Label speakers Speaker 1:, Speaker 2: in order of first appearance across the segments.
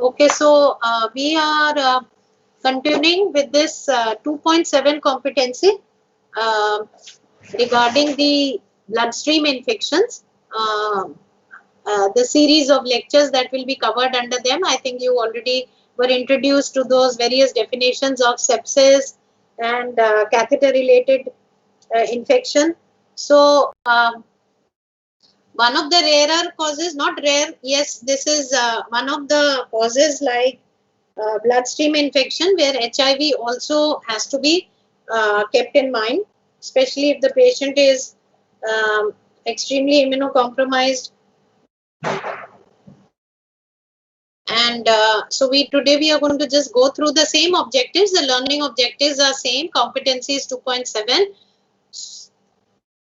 Speaker 1: Okay, so we are continuing with this 2.7 competency uh, regarding the bloodstream infections. The series of lectures that will be covered under them, I think you already were introduced to those various definitions of sepsis and catheter related infection. So one of the rarer causes, not rare, yes, this is one of the causes like bloodstream infection, where HIV also has to be kept in mind, especially if the patient is extremely immunocompromised. And so today we are going to just go through the same objectives. The learning objectives are same. Competency is 2.7.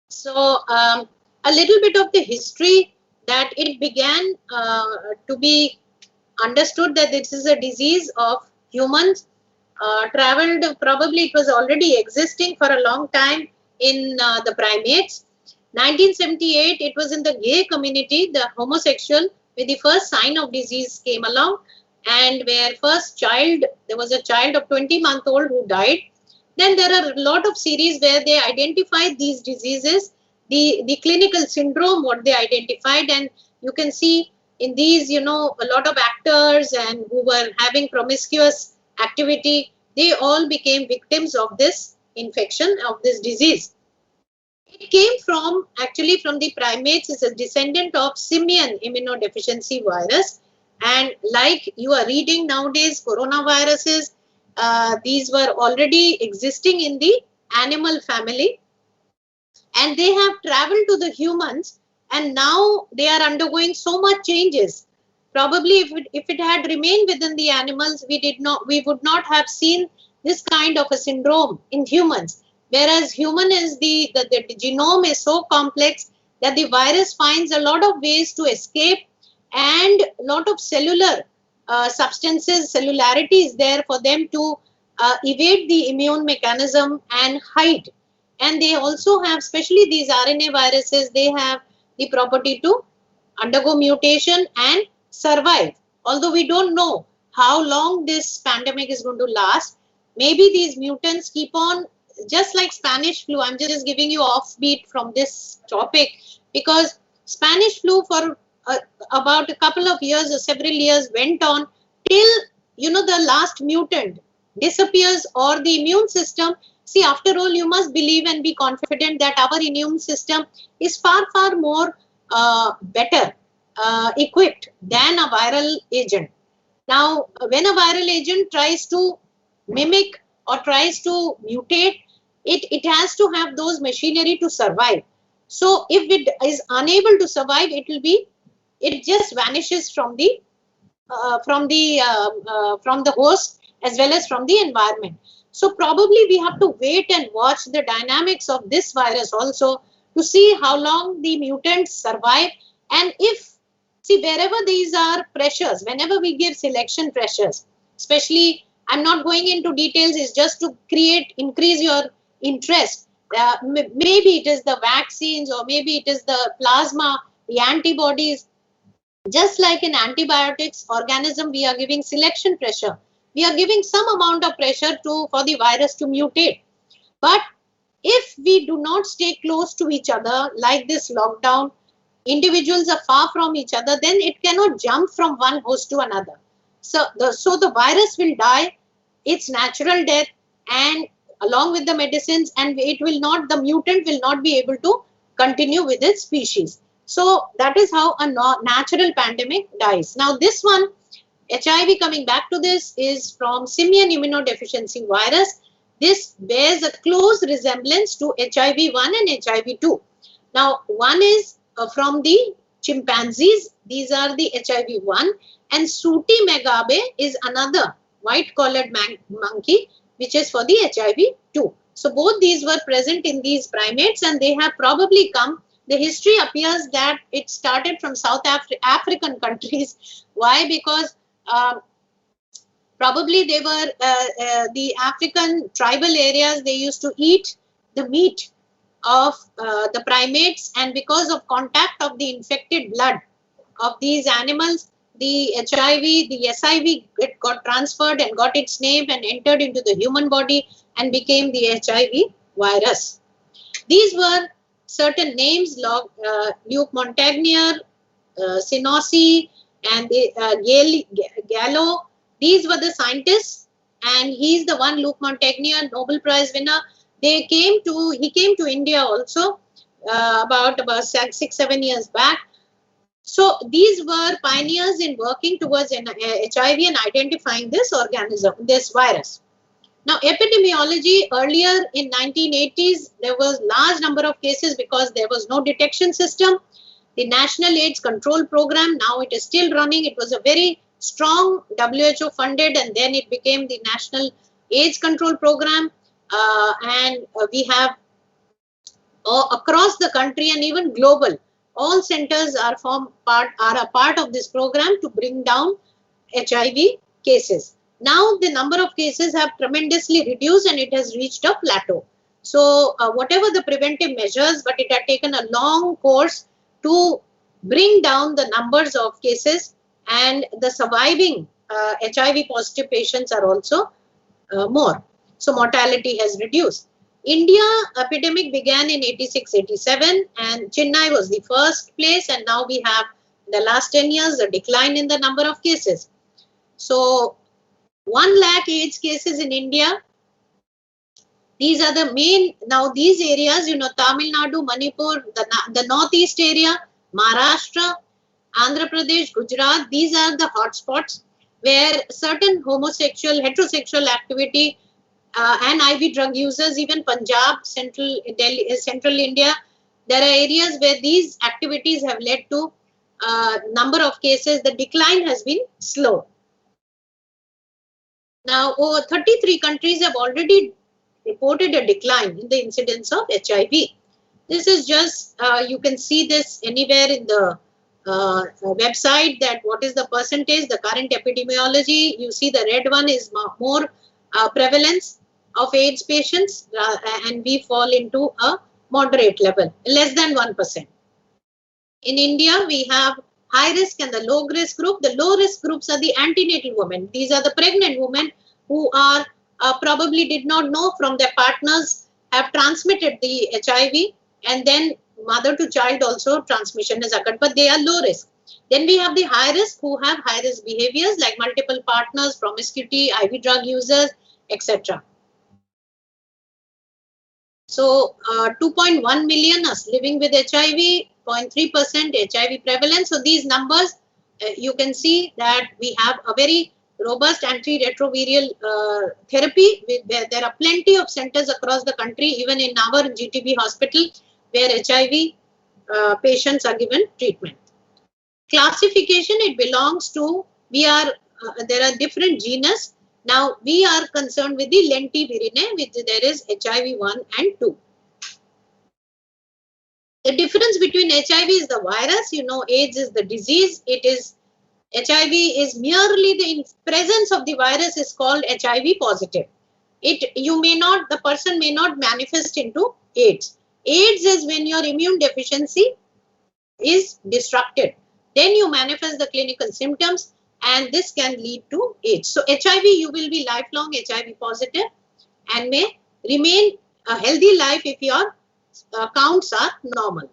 Speaker 1: So a little bit of the history that it began to be understood that this is a disease of humans. Traveled, probably it was already existing for a long time in the primates. 1978, it was in the gay community, the homosexual, where the first sign of disease came along, and where first child, there was a child of 20-month-old who died. Then there are a lot of series where they identified these diseases, the clinical syndrome, what they identified, and you can see in these, a lot of actors and who were having promiscuous activity, they all became victims of this infection, of this disease. It came from, actually from the primates, is a descendant of simian immunodeficiency virus. And like you are reading nowadays, coronaviruses, these were already existing in the animal family. And they have traveled to the humans, and now they are undergoing so much changes. Probably if it had remained within the animals, we would not have seen this kind of a syndrome in humans. Whereas human is the genome is so complex that the virus finds a lot of ways to escape, and a lot of cellular substances, cellularity is there for them to evade the immune mechanism and hide. And they also have, especially these RNA viruses, they have the property to undergo mutation and survive. Although we don't know how long this pandemic is going to last, maybe these mutants keep on, just like Spanish flu. I'm just giving you offbeat from this topic, because Spanish flu for about a couple of years or several years went on till, the last mutant disappears, or the immune system. See, after all, you must believe and be confident that our immune system is far, far more better equipped than a viral agent. Now, when a viral agent tries to mimic or tries to mutate, it has to have those machinery to survive. So, if it is unable to survive, it just vanishes from the host as well as from the environment. So probably we have to wait and watch the dynamics of this virus also to see how long the mutants survive. And wherever these are pressures, whenever we give selection pressures, especially, I'm not going into details, is just to increase your interest. Maybe it is the vaccines, or maybe it is the plasma, the antibodies. Just like in antibiotics organism, we are giving selection pressure. We are giving some amount of pressure for the virus to mutate. But if we do not stay close to each other, like this lockdown, individuals are far from each other, then it cannot jump from one host to another. So the virus will die its natural death, and along with the medicines, and the mutant will not be able to continue with its species. So that is how a natural pandemic dies. Now this one, HIV, coming back to this, is from simian immunodeficiency virus. This bears a close resemblance to HIV-1 and HIV-2. Now, one is from the chimpanzees. These are the HIV-1, and Sooty Megabe is another white-collared monkey, which is for the HIV-2. So both these were present in these primates, and they have probably come. The history appears that it started from South African countries. Why? Because probably they were the African tribal areas, they used to eat the meat of the primates, and because of contact of the infected blood of these animals, the HIV, the SIV got transferred and got its name and entered into the human body and became the HIV virus. These were certain names, Luc Montagnier, Sinosi, and Gallo. These were the scientists, and he's the one, Luc Montagnier, Nobel Prize winner. He came to India also about 6-7 years back. So these were pioneers in working towards HIV and identifying this organism, this virus. Now, epidemiology, earlier in 1980s, there was large number of cases because there was no detection system. The National AIDS Control Program, now it is still running. It was a very strong WHO funded, and then it became the National AIDS Control Program. We have across the country and even global, all centers are a part of this program to bring down HIV cases. Now the number of cases have tremendously reduced and it has reached a plateau. So whatever the preventive measures, but it had taken a long course to bring down the numbers of cases, and the surviving HIV positive patients are also more. So mortality has reduced. India epidemic began in 86-87 and Chennai was the first place, and now we have in the last 10 years a decline in the number of cases. So 1 lakh AIDS cases in India. These are the main, now these areas, you know, Tamil Nadu, Manipur, the northeast area, Maharashtra, Andhra Pradesh, Gujarat, these are the hotspots where certain homosexual, heterosexual activity and IV drug users, even Punjab, Central India, there are areas where these activities have led to number of cases. The decline has been slow. Now, over 33 countries have already reported a decline in the incidence of HIV. This is just, you can see this anywhere in the website, that what is the percentage, the current epidemiology. You see the red one is more prevalence of AIDS patients, and we fall into a moderate level, less than 1%. In India, we have high risk and the low risk group. The low risk groups are the antenatal women. These are the pregnant women who are probably did not know from their partners, have transmitted the HIV, and then mother to child also transmission has occurred, but they are low risk. Then we have the high risk who have high risk behaviors like multiple partners, promiscuity, IV drug users, etc. So 2.1 million are living with HIV, 0.3% HIV prevalence. So these numbers, you can see that we have a very robust antiretroviral therapy. There are plenty of centers across the country, even in our GTB hospital, where HIV patients are given treatment. Classification, it belongs to, there are different genus. Now we are concerned with the lentivirinae, which there is HIV 1 and 2. The difference between HIV is the virus, you know, AIDS is the disease. It is, HIV is merely the presence of the virus is called HIV positive. The person may not manifest into AIDS. AIDS is when your immune deficiency is disrupted. Then you manifest the clinical symptoms, and this can lead to AIDS. So HIV, you will be lifelong HIV positive and may remain a healthy life if your counts are normal.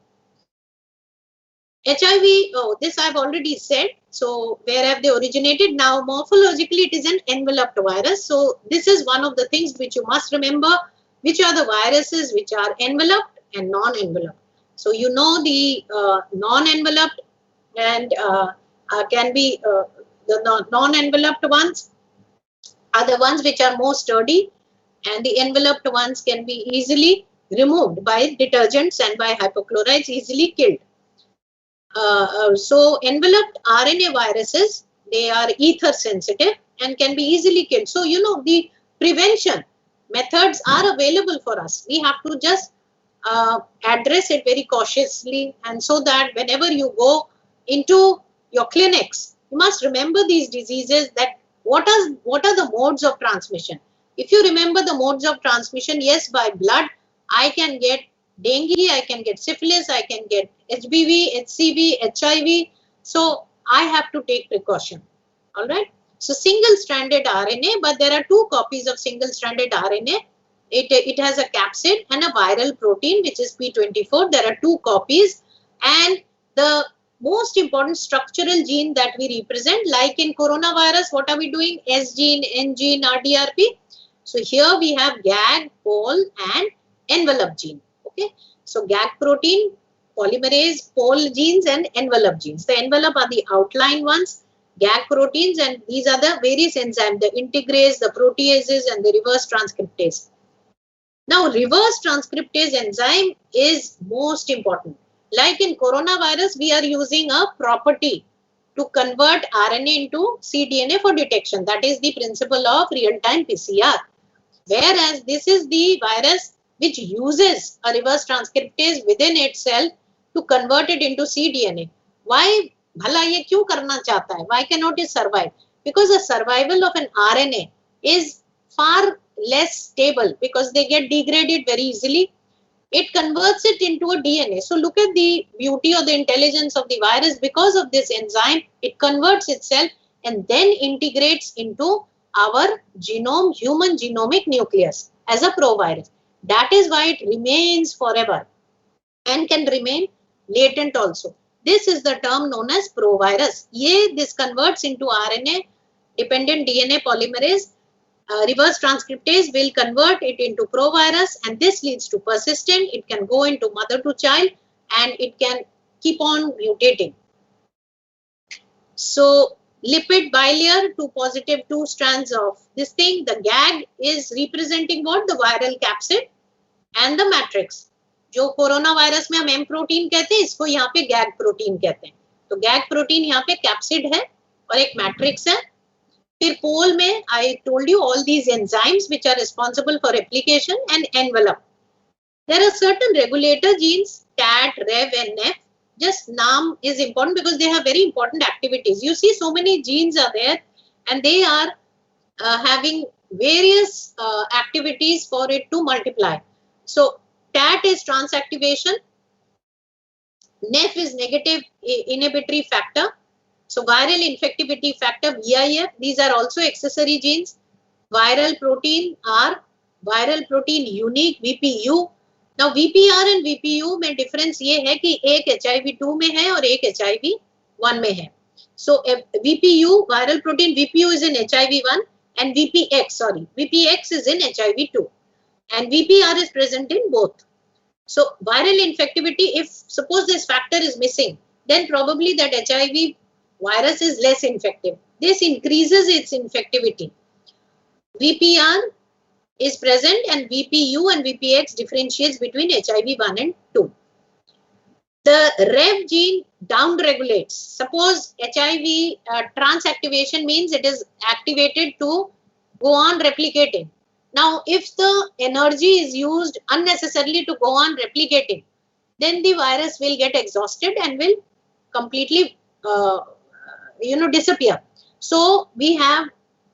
Speaker 1: HIV, this I've already said. So where have they originated? Now morphologically it is an enveloped virus. So this is one of the things which you must remember, which are the viruses which are enveloped and non-enveloped. So you know the non-enveloped and can be the non-enveloped ones are the ones which are more sturdy, and the enveloped ones can be easily removed by detergents and by hypochlorites, easily killed. So enveloped RNA viruses, they are ether sensitive and can be easily killed. So, you know, the prevention methods are available for us. We have to just address it very cautiously, and so that whenever you go into your clinics, you must remember these diseases, that what are the modes of transmission. If you remember the modes of transmission, yes, by blood, I can get dengue, I can get syphilis, I can get HBV, HCV, HIV. So I have to take precaution. All right. So single-stranded RNA, but there are two copies of single-stranded RNA. It has a capsid and a viral protein, which is P24. There are two copies, and the most important structural gene that we represent, like in coronavirus, what are we doing? S gene, N gene, RDRP. So here we have GAG, pol, and envelope gene. Okay. So GAG protein, polymerase, pol genes, and envelope genes. The envelope are the outline ones. GAG proteins, and these are the various enzymes, the integrase, the proteases, and the reverse transcriptase. Now, reverse transcriptase enzyme is most important. Like in coronavirus, we are using a property to convert RNA into cDNA for detection. That is the principle of real-time PCR. Whereas this is the virus which uses a reverse transcriptase within itself to convert it into cDNA. Why? भला ये क्यों करना चाहता है? Why cannot it survive? Because the survival of an RNA is far less stable because they get degraded very easily. It converts it into a DNA. So look at the beauty or the intelligence of the virus. Because of this enzyme, it converts itself and then integrates into our genome, human genomic nucleus as a provirus. That is why it remains forever and can remain latent also. This is the term known as provirus. This converts into RNA dependent DNA polymerase. Reverse transcriptase will convert it into provirus, and this leads to persistent. It can go into mother to child and it can keep on mutating. So lipid bilayer, two strands of this thing. The GAG is representing what? The viral capsid and the matrix. जो corona virus में हम M protein कहते हैं, इसको यहाँ पे gag protein कहते हैं. तो गैग प्रोटीन यहाँ पे कैप्सिड है और एक मैट्रिक्स है. फिर पोल में I told you all these enzymes which are responsible for replication and envelope. There are certain regulator genes tat, rev and nef. Just naam is important because they have very important activities. You see so many genes are there and they are having various activities for it to multiply. So TAT is transactivation, NEF is negative inhibitory factor, so viral infectivity factor VIF, these are also accessory genes. Viral protein are viral protein unique VPU. Now VPR and VPU में difference ये है कि एक HIV2 में है और एक HIV1 में है. So VPU viral protein VPU is in HIV1 and VPX is in HIV2 and VPR is present in both. So viral infectivity, if suppose this factor is missing, then probably that HIV virus is less infective. This increases its infectivity. VPR is present and VPU and VPX differentiates between HIV1 and 2. The REV gene downregulates. Suppose HIV transactivation means it is activated to go on replicating. Now, if the energy is used unnecessarily to go on replicating, then the virus will get exhausted and will completely, disappear. So we have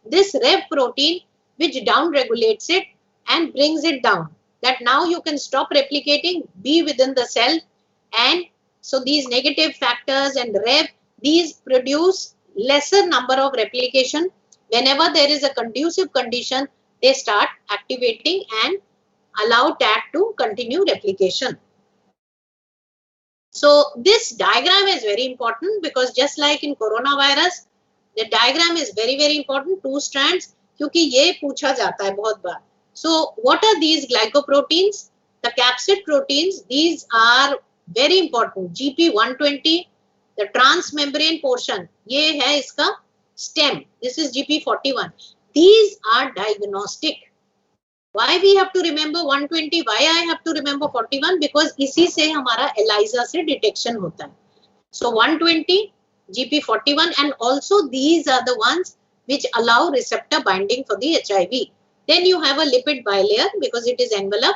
Speaker 1: this REV protein which downregulates it and brings it down. That now you can stop replicating, be within the cell, and so these negative factors and REV, these produce lesser number of replication. Whenever there is a conducive condition, they start activating and allow TAT to continue replication. So this diagram is very important because just like in coronavirus, the diagram is very, very important, 2 strands, क्योंकि ये पूछा जाता है बहुत बार. So what are these glycoproteins? The capsid proteins, these are very important. GP120, the transmembrane portion, ये है इसका stem. This is GP41. These are diagnostic. Why we have to remember 120? Why I have to remember 41? Because इसी से हमारा ELISA से detection होता है. So 120, GP41, and also these are the ones which allow receptor binding for the HIV. Then you have a lipid bilayer because it is envelope.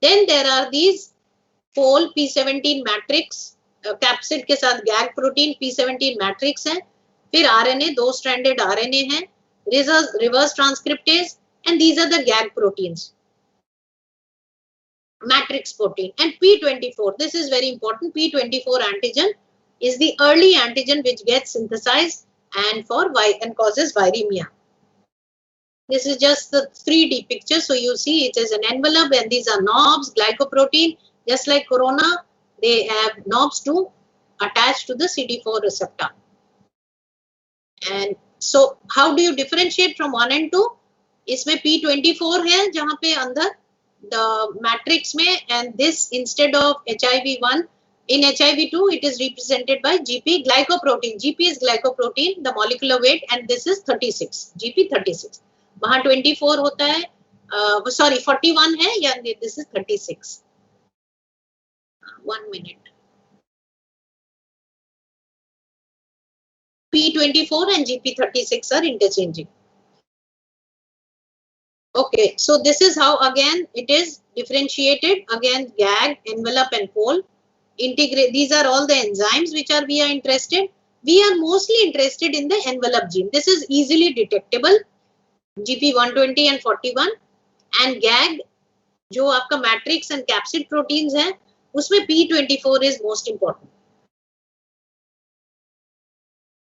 Speaker 1: Then there are these pol P17 matrix, capsid के साथ gag protein P17 matrix है. फिर RNA, 2-stranded RNA है. Reverse transcriptase, and these are the gag proteins. Matrix protein and P24. This is very important. P24 antigen is the early antigen which gets synthesized and causes viremia. This is just the 3D picture. So you see it is an envelope and these are knobs, glycoprotein. Just like corona, they have knobs to attach to the CD4 receptor. And so how do you differentiate from 1 and 2? इसमें P24 है जहाँ पे अंदर the matrix में, and this instead of HIV1, in HIV2 it is represented by GP glycoprotein. GP is glycoprotein, the molecular weight, and this is 36, GP 36. वहाँ 24 होता है, sorry 41 है, या this is 36. 1 minute. P24 and GP36 are interchanging. Okay, so this is how again it is differentiated. Again, GAG, envelope and pole. Integrate. These are all the enzymes which we are interested. We are mostly interested in the envelope gene. This is easily detectable. GP120 and 41. And GAG, जो आपका matrix and capsid proteins है, उसमें P24 is most important.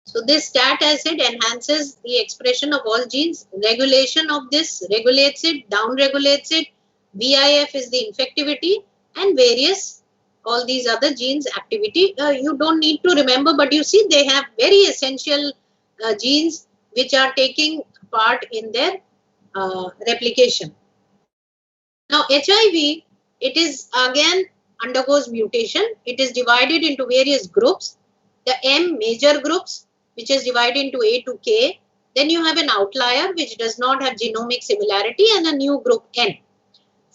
Speaker 1: So this STAT acid enhances the expression of all genes. Regulation of this regulates it, down regulates it. VIF is the infectivity, and various all these other genes activity. You don't need to remember, but you see they have very essential genes which are taking part in their replication. Now HIV, it is again undergoes mutation. It is divided into various groups. The M major groups, which is divided into A to K. Then you have an outlier which does not have genomic similarity, and a new group N.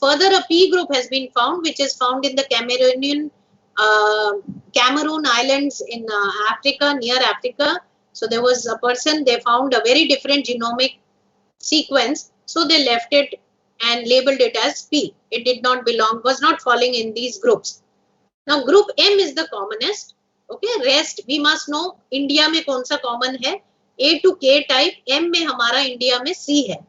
Speaker 1: Further, a P group has been found, which is found in the Cameroon Islands in Africa, near Africa. So there was a person, they found a very different genomic sequence. So they left it and labeled it as P. It did not belong, was not falling in these groups. Now group M is the commonest. Okay, rest we must know. India में कौन सा common है? A to K type. M में हमारा India में C है.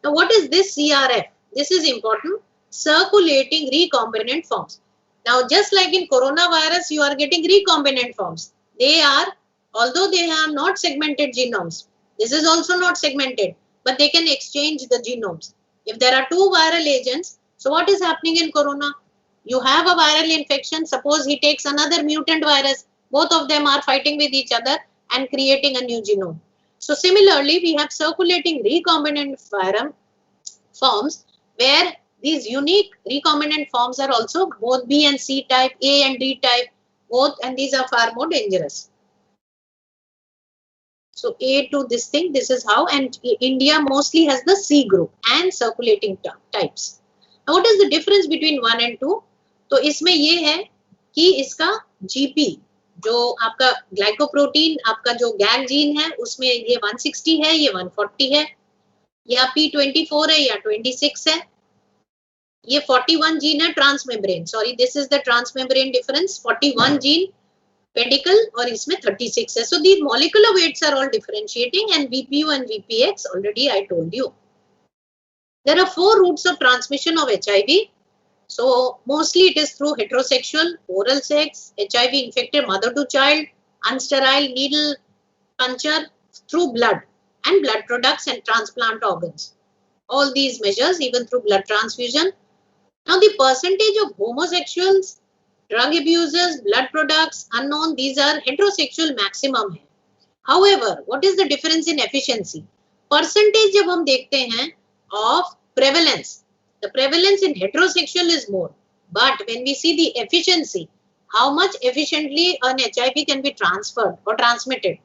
Speaker 1: Now what is this CRF? This is important. Circulating recombinant forms. Now just like in coronavirus, you are getting recombinant forms. They are, although they are not segmented genomes, this is also not segmented, but they can exchange the genomes. If there are two viral agents, so what is happening in corona? You have a viral infection. Suppose he takes another mutant virus. Both of them are fighting with each other and creating a new genome. So similarly, we have circulating recombinant forms where these unique recombinant forms are also both B and C type, A and D type, both, and these are far more dangerous. So A to this thing, this is how, and India mostly has the C group and circulating types. Now what is the difference between 1 and 2? तो इसमें ये है कि इसका GP, जो आपका glycoprotein, आपका जो गैग जीन है, उसमें ये 160 है, ये 140 है, या P24 है या 26 है, ये 41 जीन है transmembrane. Sorry, this is the transmembrane difference. 41 gene pedicle और इसमें 36 है. So these molecular weights are all differentiating, and VPU and VPX already I told you. There are 4 routes of transmission of HIV. So mostly it is through heterosexual, oral sex, HIV infected mother to child, unsterile needle puncture, through blood and blood products and transplant organs. All these measures, even through blood transfusion. Now the percentage of homosexuals, drug abusers, blood products, unknown, these are heterosexual maximum है. However, what is the difference in efficiency? Percentage जब हम देखते हैं of prevalence, the prevalence in heterosexual is more. But when we see the efficiency, how much efficiently an HIV can be transferred or transmitted,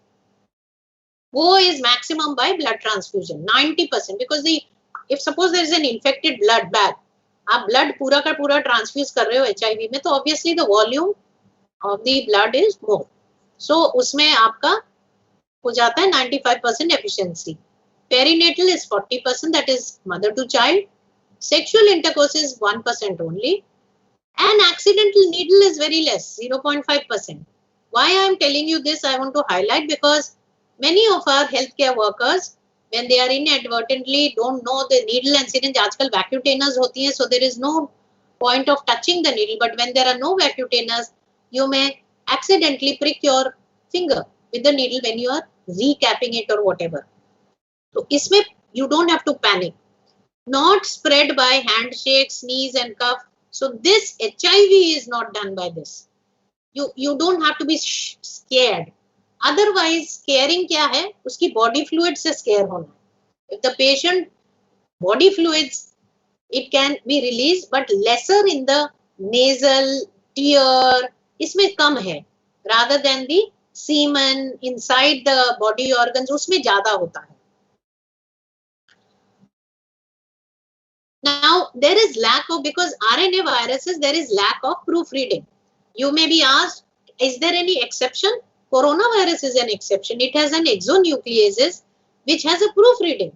Speaker 1: वो is maximum by blood transfusion, 90%. Because if suppose there is an infected blood bag, आप blood पूरा का पूरा transfuse कर रहे हो HIV में, तो obviously the volume of the blood is more. So उसमें आपका हो जाता है 95% efficiency. Perinatal is 40%, that is mother to child. Sexual intercourse is 1% only. And accidental needle is very less, 0.5%. Why I am telling you this, I want to highlight, because many of our healthcare workers, when they are inadvertently don't know the needle and syringe, आजकल vacutainers होती हैं, so there is no point of touching the needle. But when there are no vacutainers, you may accidentally prick your finger with the needle when you are recapping it or whatever. So isme you don't have to panic. Not spread by handshake, sneeze and cough. So this HIV is not done by this. You don't have to be scared. Otherwise scaring क्या है, उसकी body fluid से scare होना. If the patient body fluids, it can be released but lesser in the nasal, tear, इसमें कम है, rather than the semen inside the body organs, उसमें ज़्यादा होता है. Now there is lack of, because RNA viruses there is lack of proofreading. You may be asked, is there any exception? Coronavirus is an exception. It has an exonucleases which has a proofreading.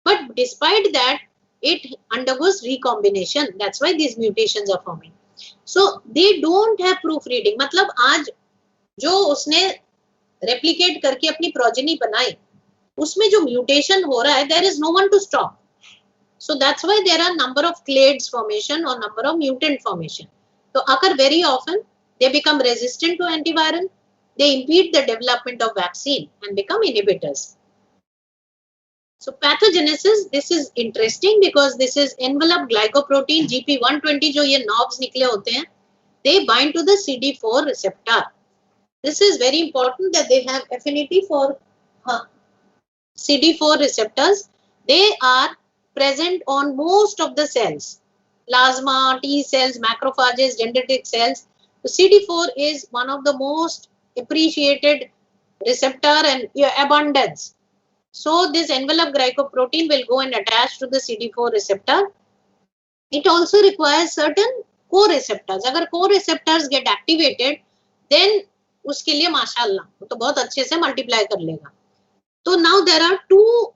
Speaker 1: But despite that, it undergoes recombination. That's why these mutations are forming. So they don't have proofreading. मतलब आज जो उसने replicate करके अपनी progeny बनाई, उसमें जो mutation हो रहा है, there is no one to stop. So that's why there are number of clades formation or number of mutant formation. So occur very often. They become resistant to antiviral. They impede the development of vaccine and become inhibitors. So pathogenesis, this is interesting because this is enveloped glycoprotein GP120 जो ये knobs निकले होते हैं, they bind to the CD4 receptor. This is very important that they have affinity for CD4 receptors. They are present on most of the cells, plasma, T cells, macrophages, dendritic cells. So CD4 is one of the most appreciated receptor and abundance. So this enveloped glycoprotein will go and attach to the CD4 receptor. It also requires certain co-receptors. अगर co-receptors get activated, then उसके लिए माशाल्लाह वो तो बहुत अच्छे से multiply कर लेगा. तो now there are two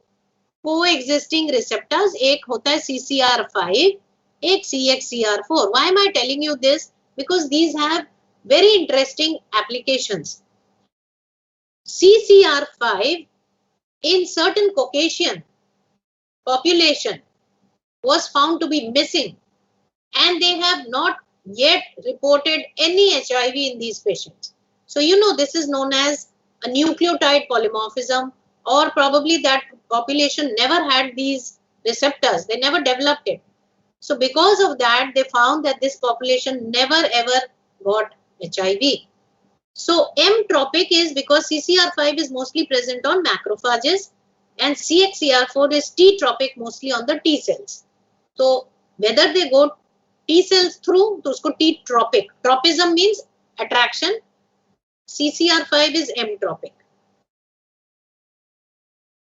Speaker 1: coexisting receptors. एक होता है CCR5, एक CXCR4. Why am I telling you this? Because these have very interesting applications. CCR5 in certain Caucasian population was found to be missing, and they have not yet reported any HIV in these patients. So you know this is known as a nucleotide polymorphism, or probably that population never had these receptors, they never developed it. So because of that, they found that this population never ever got HIV. So M-tropic is because CCR5 is mostly present on macrophages and CXCR4 is T-tropic mostly on the T cells. So whether they go T cells through, तो उसको T-tropic. Tropism means attraction. CCR5 is M-tropic.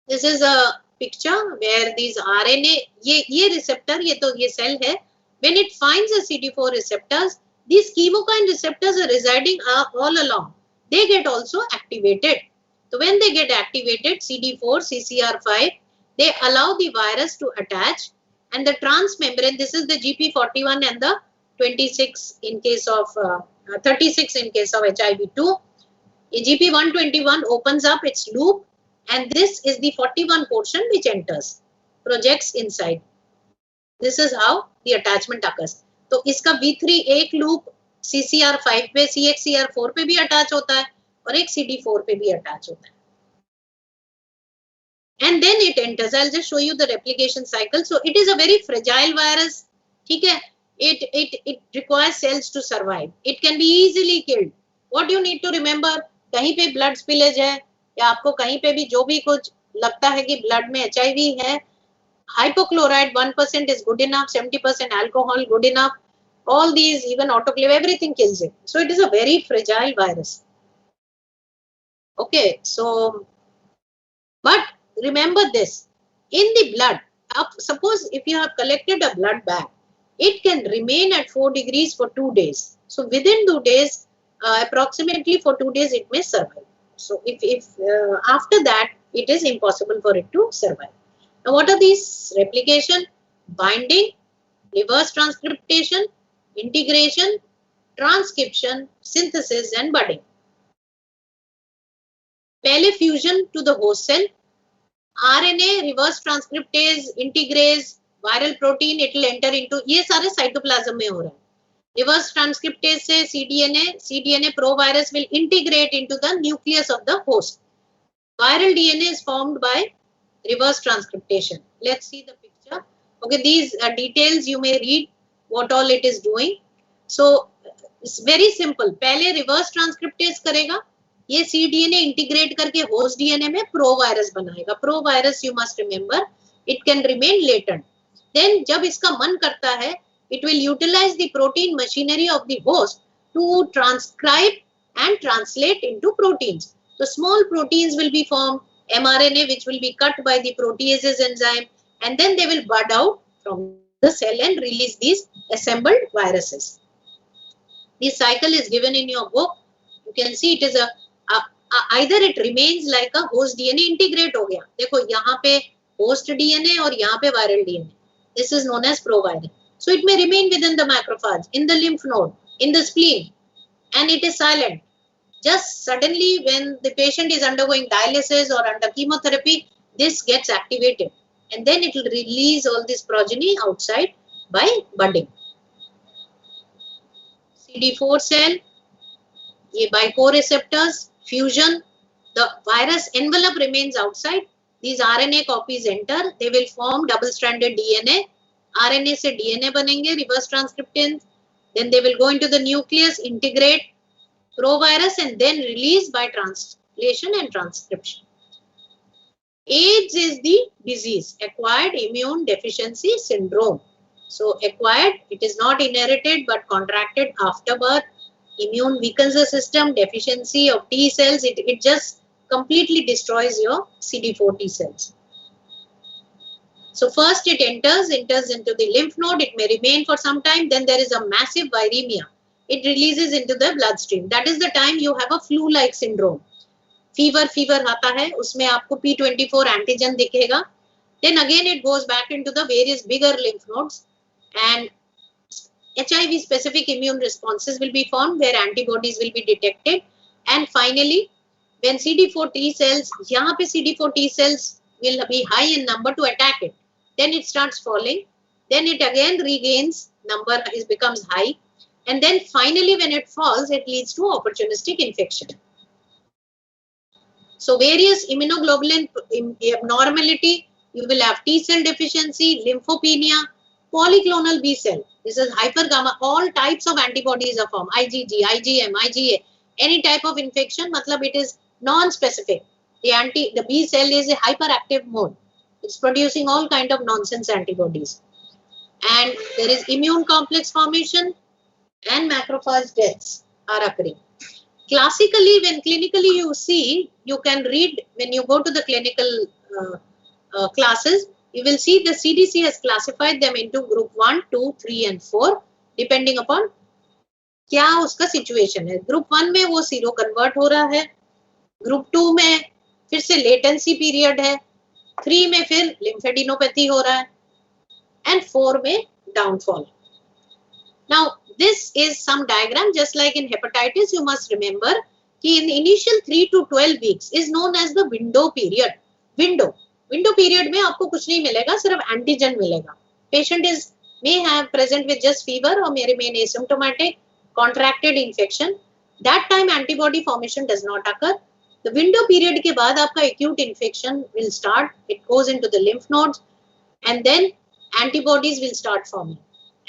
Speaker 1: This is a picture where these RNA, ये receptor, ये cell है. When it finds a CD4 receptors, these chemokine receptors are residing all along. They get also activated. So when they get activated, CD4, CCR5, they allow the virus to attach, and the transmembrane, this is the GP41 and the 26 in case of 36 in case of HIV2. GP121 opens up its loop, and this is the 41 portion which enters, projects inside. This is how the attachment occurs. तो इसका V3 एक loop CCR5 पे, CXCR4 पे भी attach होता है और एक CD4 पे भी अटैच होता है. And then it enters. I'll just show you the replication cycle. So it is a very fragile virus. ठीक है? It requires cells to survive. It can be easily killed. What you need to remember, कहीं पे blood spillage है या आपको कहीं पे भी जो भी कुछ लगता है कि blood में HIV है, hypochlorite 1% is good enough, 70% alcohol good enough. All these, even autoclave, everything kills it. So it is a very fragile virus. Okay, so, but remember this, in the blood, suppose if you have collected a blood bag, it can remain at 4 degrees for 2 days. So within 2 days, approximately for 2 days, it may survive. So if after that, it is impossible for it to survive. Now what are these? Replication, binding, reverse transcriptation, integration, transcription, synthesis and budding. पहले fusion to the host cell, RNA, reverse transcriptase, integrase, viral protein, it will enter into, ये सारे cytoplasm में हो रहा है. Reverse transcriptase से cDNA provirus will integrate into the nucleus of the host. Viral DNA is formed by reverse transcriptation. Let's see the picture. Okay, these details you may read what all it is doing. So it's very simple. पहले reverse transcriptase करेगा, ये cDNA integrate करके host DNA में provirus बनाएगा. Provirus you must remember, it can remain latent. Then जब इसका मन करता है, it will utilize the protein machinery of the host to transcribe and translate into proteins. So small proteins will be formed, mRNA which will be cut by the proteases enzyme, and then they will bud out from the cell and release these assembled viruses. This cycle is given in your book. You can see it is either it remains like a host DNA integrate हो गया. देखो यहाँ पे host DNA और यहाँ पे viral DNA. This is known as proviral. So it may remain within the macrophage, in the lymph node, in the spleen, and it is silent. Just suddenly when the patient is undergoing dialysis or under chemotherapy, this gets activated. And then it will release all this progeny outside by budding. CD4 cell, ये by co-receptors, fusion, the virus envelope remains outside. These RNA copies enter, they will form double-stranded DNA. RNA से DNA बनेंगे, reverse transcriptase. Then they will go into the nucleus, integrate provirus, and then release by translation and transcription. AIDS is the disease, acquired immune deficiency syndrome. So acquired, it is not inherited but contracted after birth. Immune weakens the system, deficiency of T cells, it just completely destroys your CD4 T cells. So first it enters into the lymph node, it may remain for some time, then there is a massive viremia. It releases into the bloodstream. That is the time you have a flu-like syndrome. Fever आता है, उसमें आपको P24 antigen दिखेगा. Then again it goes back into the various bigger lymph nodes and HIV specific immune responses will be formed where antibodies will be detected. And finally, when CD4 T cells, यहाँ पे CD4 T cells will be high in number to attack it. Then it starts falling. Then it again regains, number becomes high. And then finally when it falls, it leads to opportunistic infection. So various immunoglobulin abnormality, you will have T cell deficiency, lymphopenia, polyclonal B cell. This is hypergamma. All types of antibodies are formed. IgG, IgM, IgA. Any type of infection, matlab it is non-specific. The B cell is a hyperactive mode. It's producing all kind of nonsense antibodies. And there is immune complex formation and macrophage deaths are occurring. Classically, when clinically you see, you can read when you go to the clinical classes, you will see the CDC has classified them into group 1, 2, 3 and 4 depending upon क्या उसका situation है. Group 1 में वो sero convert हो रहा है, Group 2 में फिर से latency period है, 3 में फिर lymphadenopathy हो रहा है and 4 में downfall. Now this is some diagram just like in hepatitis. You must remember कि in the initial 3 to 12 weeks is known as the window period. Window period में आपको कुछ नहीं मिलेगा, सिर्फ एंटीजन मिलेगा. Patient is may have present with just fever or may remain asymptomatic, contracted infection. That time antibody formation does not occur. The window period के बाद आपका acute infection will start. It goes into the lymph nodes and then antibodies will start forming.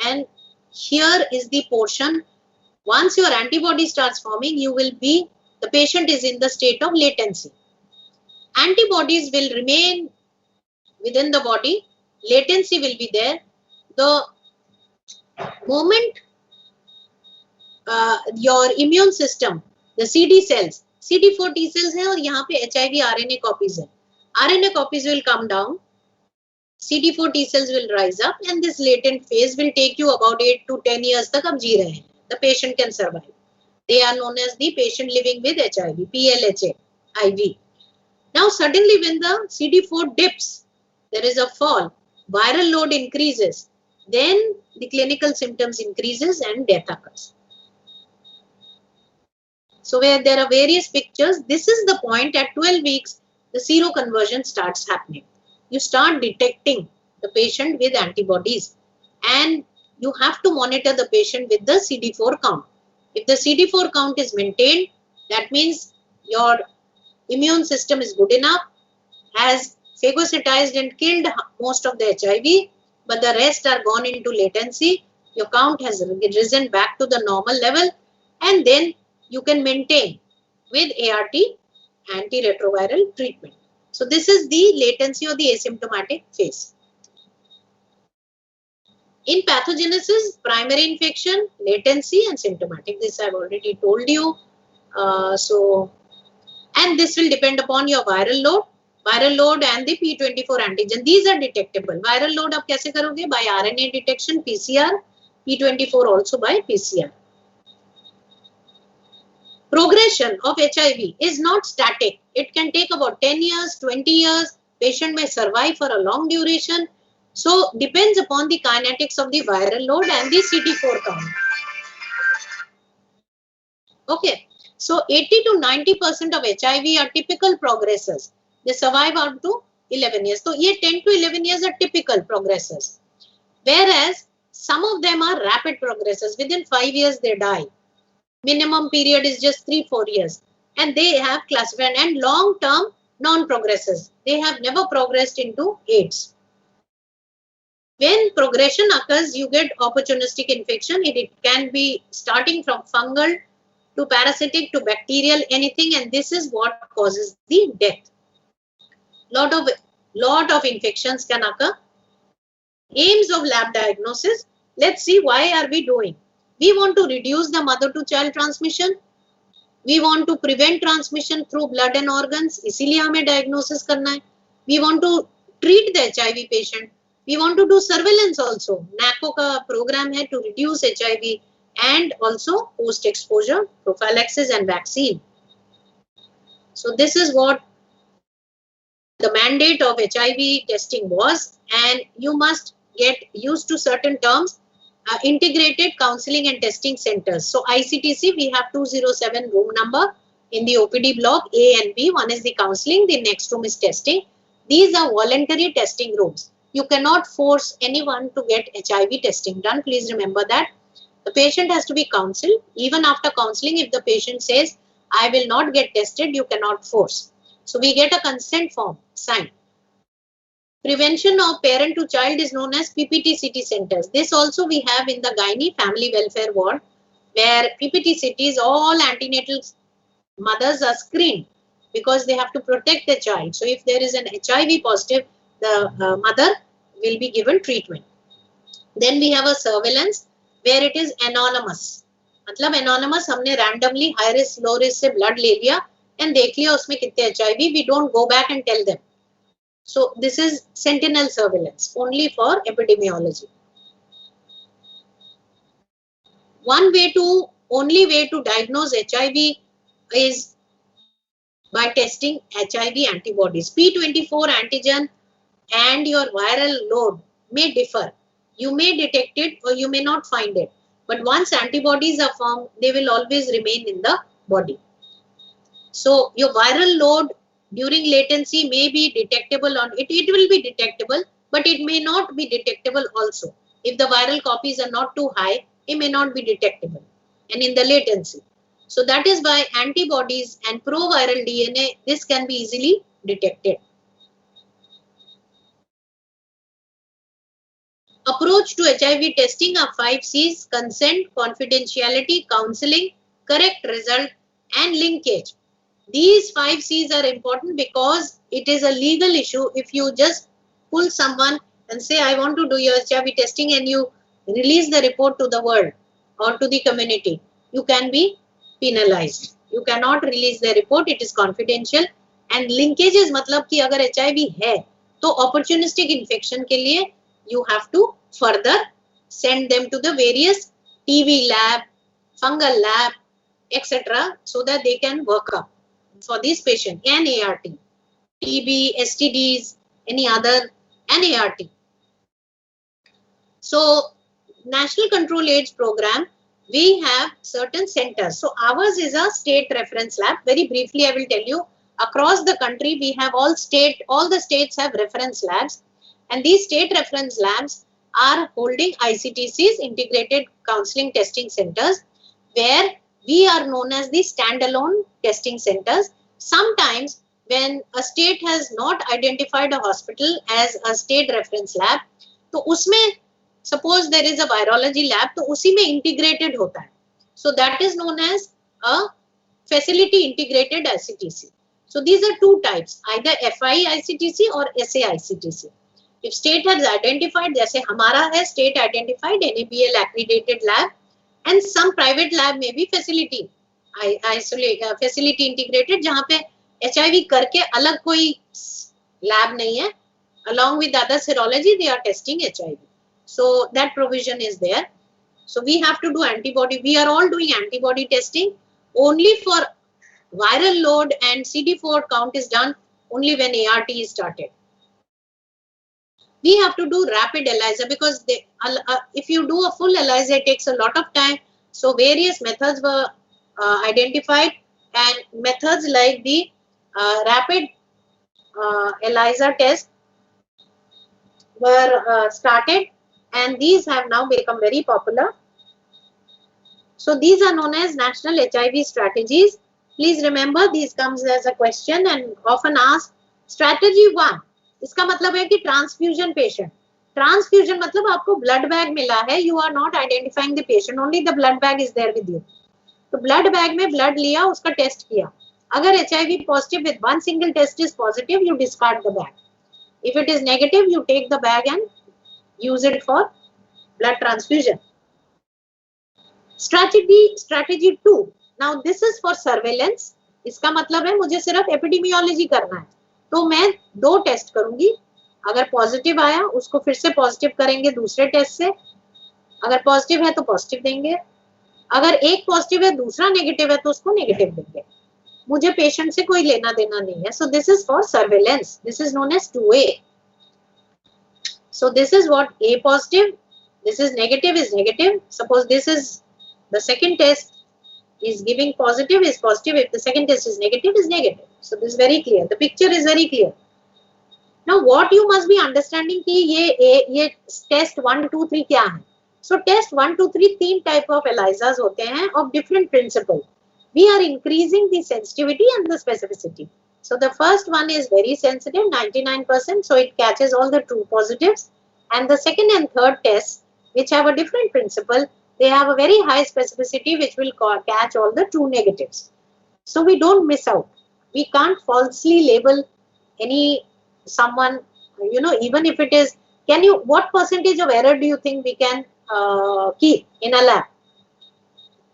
Speaker 1: And here is the portion. Once your antibody starts forming, the patient is in the state of latency. Antibodies will remain within the body, latency will be there. The moment your immune system, the CD cells, CD4 T cells है और यहाँ पे HIV RNA copies है. RNA copies will come down, CD4 T cells will rise up and this latent phase will take you about 8 to 10 years तक आप जी रहे हैं. The patient can survive. They are known as the patient living with HIV, PLHA, IV. Now suddenly when the CD4 dips, there is a fall, viral load increases, then the clinical symptoms increases and death occurs. So where there are various pictures, this is the point at 12 weeks, the seroconversion starts happening. You start detecting the patient with antibodies and you have to monitor the patient with the CD4 count. If the CD4 count is maintained, that means your immune system is good enough, has phagocytized and killed most of the HIV, but the rest are gone into latency. Your count has risen back to the normal level, and then you can maintain with ART antiretroviral treatment. So this is the latency or the asymptomatic phase. In pathogenesis, primary infection, latency and symptomatic. This I've already told you. And this will depend upon your viral load and the P24 antigen. These are detectable. Viral load आप कैसे करोगे? By RNA detection, PCR, P24 also by PCR. Progression of HIV is not static. It can take about 10 years, 20 years. Patient may survive for a long duration. So depends upon the kinetics of the viral load and the CD4 count. Okay. So 80 to 90% of HIV are typical progressors. They survive up to 11 years. So ये 10 to 11 years are typical progressors. Whereas some of them are rapid progressors. Within 5 years they die. Minimum period is just 3-4 years. And they have classified and long-term non-progressors. They have never progressed into AIDS. When progression occurs, you get opportunistic infection. It can be starting from fungal to parasitic to bacterial, anything, and this is what causes the death. Lot of infections can occur. Aims of lab diagnosis. Let's see, why are we doing? We want to reduce the mother to child transmission. We want to prevent transmission through blood and organs. इसीलिए हमें diagnosis करना है. We want to treat the HIV patient. We want to do surveillance also. NACO का program है to reduce HIV and also post-exposure prophylaxis and vaccine. So this is what the mandate of HIV testing was, and you must get used to certain terms. Integrated counseling and testing centers. So ICTC, we have 207 room number in the OPD block A and B. One is the counseling, the next room is testing. These are voluntary testing rooms. You cannot force anyone to get HIV testing done. Please remember that. The patient has to be counseled. Even after counseling, if the patient says, I will not get tested, you cannot force. So we get a consent form signed. Prevention of parent to child is known as PPT-CT centers. This also we have in the gynae family welfare ward, where PPT-CTs, all antenatal mothers are screened because they have to protect the child. So if there is an HIV positive, the mother will be given treatment. Then we have a surveillance where it is anonymous. मतलब anonymous, हमने randomly high risk, low risk से blood ले लिया and देख लिया उसमें कितने HIV. We don't go back and tell them. So this is sentinel surveillance only for epidemiology. Only way to diagnose HIV is by testing HIV antibodies. P24 antigen and your viral load may differ. You may detect it or you may not find it. But once antibodies are formed, they will always remain in the body. So your viral load during latency may be detectable on it. It will be detectable, but it may not be detectable also. If the viral copies are not too high, it may not be detectable. And in the latency. So that is why antibodies and proviral DNA, this can be easily detected. Approach to HIV testing are 5 C's: consent, confidentiality, counseling, correct result, and linkage. These 5 C's are important because it is a legal issue. If you just pull someone and say, I want to do your HIV testing, and you release the report to the world or to the community, you can be penalized. You cannot release the report, it is confidential. And linkages मतलब कि अगर HIV है तो opportunistic infection के लिए you have to further send them to the various TB lab, fungal lab, etc. so that they can work up for this patient, and ART, TB, STDs, any other, and ART. So National Control AIDS Program, we have certain centers. So ours is a state reference lab. Very briefly, I will tell you, across the country, we have all the states have reference labs. And these state reference labs are holding ICTCs, integrated counseling testing centers, where we are known as the standalone testing centers. Sometimes when a state has not identified a hospital as a state reference lab, तो उसमें suppose there is a virology lab, तो उसी में integrated होता है. So that is known as a facility integrated ICTC. So these are two types, either FI ICTC or SA ICTC. If state has identified, जैसे हमारा है state identified NABL accredited lab, and some private lab में भी facility facility integrated, जहाँ पे HIV करके अलग कोई lab नहीं है, along with other serology they are testing HIV. So that provision is there. So we have to do antibody. We are all doing antibody testing. Only for viral load and CD4 count is done only when ART is started. We have to do rapid ELISA because if you do a full ELISA, it takes a lot of time. So various methods were identified, and methods like the rapid ELISA test were started, and these have now become very popular. So these are known as national HIV strategies. Please remember, these comes as a question and often asked. Strategy 1, इसका मतलब है कि transfusion patient. Transfusion मतलब आपको blood bag मिला है, you are not identifying the patient, only the blood bag is there with you. तो blood bag में ब्लड लिया, उसका टेस्ट किया. अगर HIV positive with one single test is positive, you discard the bag. If it is negative, you take the bag and use it for blood transfusion. Strategy 2, now this is for surveillance. इसका मतलब है मुझे सिर्फ epidemiology करना है, तो मैं 2 test करूंगी. अगर पॉजिटिव आया, उसको फिर से पॉजिटिव करेंगे दूसरे टेस्ट से. अगर पॉजिटिव है तो पॉजिटिव देंगे, अगर एक पॉजिटिव है दूसरा नेगेटिव है तो उसको नेगेटिव देंगे. मुझे पेशेंट से कोई लेना देना नहीं है. So this is for surveillance. This is known as 2A. So this is what A positive, this is negative. Suppose this is the second test is giving positive is positive, if the second test is negative. So this is very clear, the picture is very clear. Now what you must be understanding कि ये test 1 2 3 क्या है. So test 1 2 3 3 type of ELISAs होते हैं of different principle. We are increasing the sensitivity and the specificity. So the first one is very sensitive, 99%, so it catches all the true positives, and the second and third tests, which have a different principle, they have a very high specificity which will catch all the true negatives. So we don't miss out. We can't falsely label someone, even if it is, what percentage of error do you think we can keep in a lab?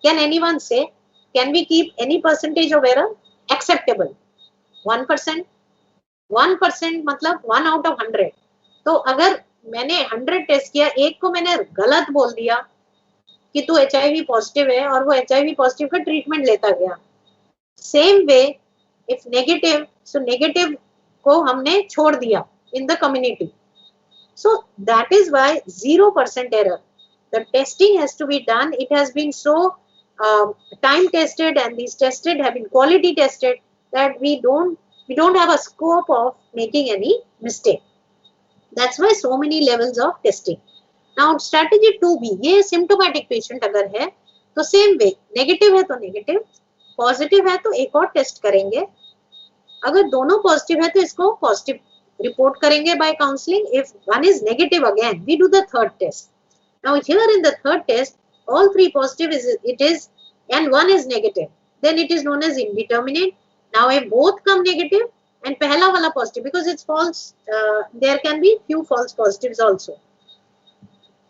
Speaker 1: Can anyone say, can we keep any percentage of error acceptable? 1%? 1% मतलब 1 out of 100. तो अगर मैंने 100 test किया, एक को मैंने गलत बोल दिया कि तू HIV पॉजिटिव है, और वो HIV पॉजिटिव का ट्रीटमेंट लेता गया. Same way if negative, so negative को हमने छोड़ दिया in the community. So that is why 0% error. The testing has to be done. It has been so time tested, and these tested have been quality tested, that we don't have a scope of making any mistake. That's why so many levels of testing. Now strategy 2B, ये symptomatic patient अगर है तो same way, negative है तो negative, positive है तो एक और टेस्ट करेंगे. अगर दोनों पॉजिटिव है तो इसको पॉजिटिव रिपोर्ट करेंगे by counseling. If one is negative, again we do the third test. Now here in the third test, all 3 positive and 1 is negative, then it is known as indeterminate. Now if both come negative and पहला वाला positive, because it's false, there can be few false positives also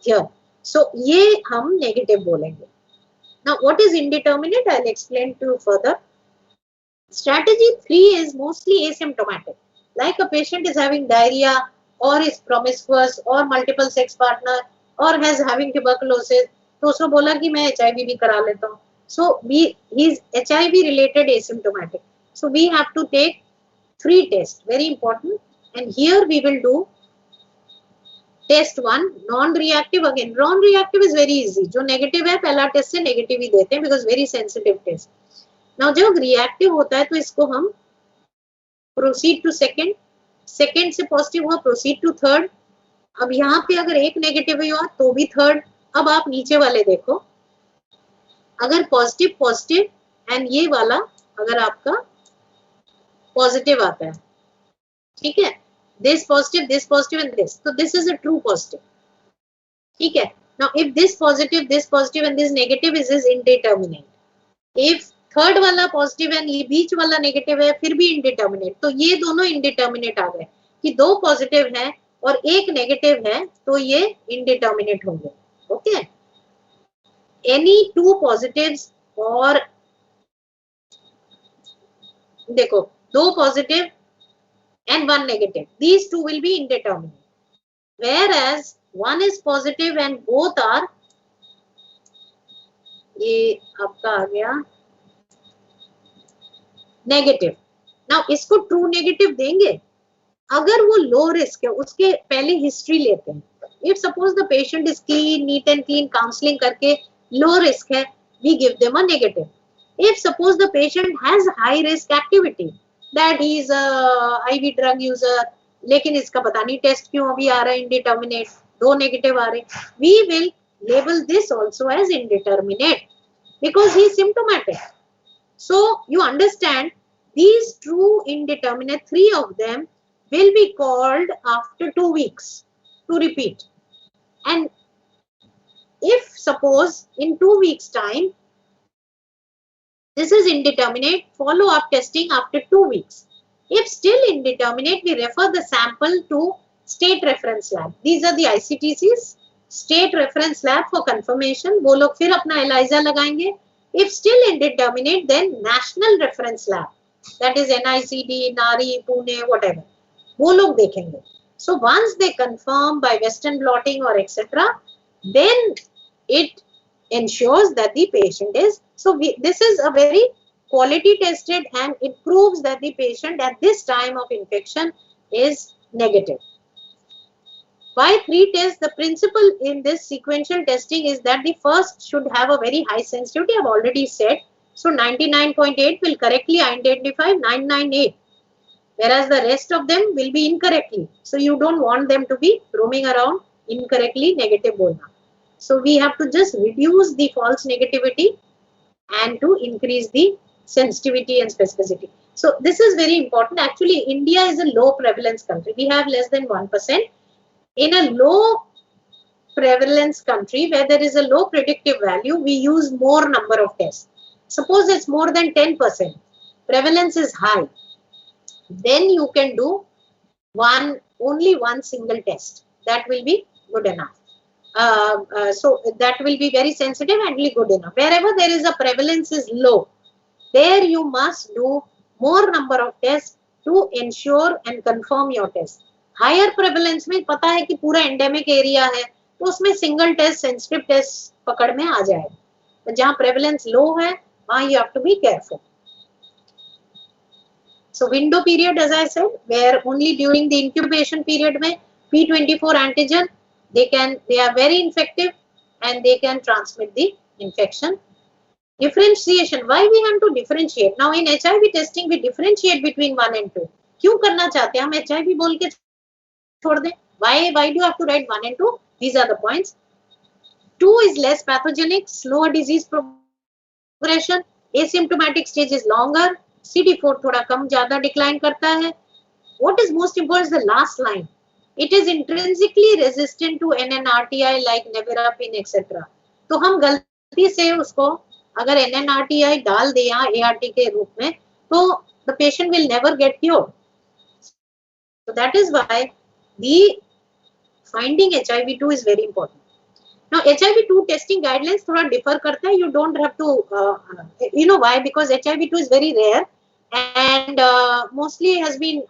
Speaker 1: here. So ये हम negative बोलेंगे. Now what is indeterminate? I'll explain to you further. Strategy 3 is mostly asymptomatic. Like a patient is having diarrhea, or is promiscuous, or multiple sex partner, or has having tuberculosis, तो उसको बोला कि मैं HIV भी करा लेता हूँ. So he is HIV related asymptomatic. So we have to take 3 tests, very important. And here we will do test 1, non-reactive. Again, non-reactive is very easy. जो negative है, पहला टेस्ट से negative ही देते हैं, because very sensitive test. Now जब reactive होता है तो इसको हम proceed to second से positive हुआ, proceed to third. अब यहाँ पे अगर एक नेगेटिव हुआ तो भी थर्ड। अब आप नीचे वाले देखो, अगर पॉजिटिव पॉजिटिव एंड ये वाला अगर आपका पॉजिटिव आता है, ठीक है, दिस पॉजिटिव एंड दिस, तो this is a true positive, ठीक है। Now if this positive and this negative is indeterminate, if third वाला पॉजिटिव एंड ये बीच वाला नेगेटिव है फिर भी इनडिटर्मिनेट, तो ये दोनों इनडिटर्मिनेट आ गए कि दो पॉजिटिव है और एक नेगेटिव है, तो ये इनडिटर्मिनेट होंगे। ओके, एनी टू पॉजिटिव्स और देखो दो positive and one negative, these two will be indeterminate, whereas one is positive and both are, ये आपका आ गया नेगेटिव। नाउ इसको ट्रू नेगेटिव देंगे अगर वो लो रिस्क है, उसके पहले हिस्ट्री लेते हैं। If suppose the patient is clean, neat and clean, counselling करके लो रिस्क है, we give them a negative. If suppose the patient has high risk activity, that he is IV drug user, लेकिन इसका पता नहीं test क्यों अभी आ रहा है इनडिटर्मिनेट, दो नेगेटिव आ रहे, we will label this also as indeterminate because he is symptomatic. So you understand these true indeterminate, three of them will be called after 2 weeks to repeat. And if suppose in 2 weeks time this is indeterminate, follow up testing after 2 weeks. If still indeterminate, we refer the sample to state reference lab. These are the ICTCs, state reference lab for confirmation. वो लोग फिर अपना ELISA लगाएंगे. If still indeterminate, then national reference lab, that is NICD, NARI, Pune, whatever. वो लोग देखेंगे. So once they confirm by Western blotting or etc., then it ensures that the patient is, so this is a very quality tested and it proves that the patient at this time of infection is negative. Why 3 tests? The principle in this sequential testing is that the first should have a very high sensitivity, I've already said. So 99.8 will correctly identify 998, whereas the rest of them will be incorrectly. So you don't want them to be roaming around incorrectly negative bolna. So we have to just reduce the false negativity and to increase the sensitivity and specificity. So this is very important. Actually, India is a low prevalence country. We have less than 1%. In a low prevalence country where there is a low predictive value, we use more number of tests. Suppose it's more than 10%, prevalence is high, then you can do only one single test. That will be good enough. So that will be very sensitive and really good enough. Wherever there is a prevalence is low, there you must do more number of tests to ensure and confirm your test. Higher prevalence में पता है कि पूरा endemic area है, तो उसमें single test, sensitive test पकड़ में आ जाएगा. जहाँ prevalence low है, वहाँ you have to be careful. So window period, as I said, where only during the incubation period में P24 antigen, they are very infective and they can transmit the infection. Differentiation, why we have to differentiate? Now in HIV testing we differentiate between 1 and 2. क्यों करना चाहते हैं हम? HIV बोल के छोड़ दें. Why do you have to write 1 and 2? These are the points. 2 is less pathogenic, slower disease progression, asymptomatic stage is longer, CD4 थोड़ा कम ज़्यादा decline करता है. What is most important is the last line. It is intrinsically resistant to NNRTI like nevirapine etc. तो हम गलती से उसको अगर NNRTI डाल दें यहाँ ART के रूप में, तो the patient will never get cured. So that is why the finding HIV2 is very important. Now HIV2 testing guidelines थोड़ा differ करता है. You don't have to, you know why? Because HIV2 is very rare and mostly has been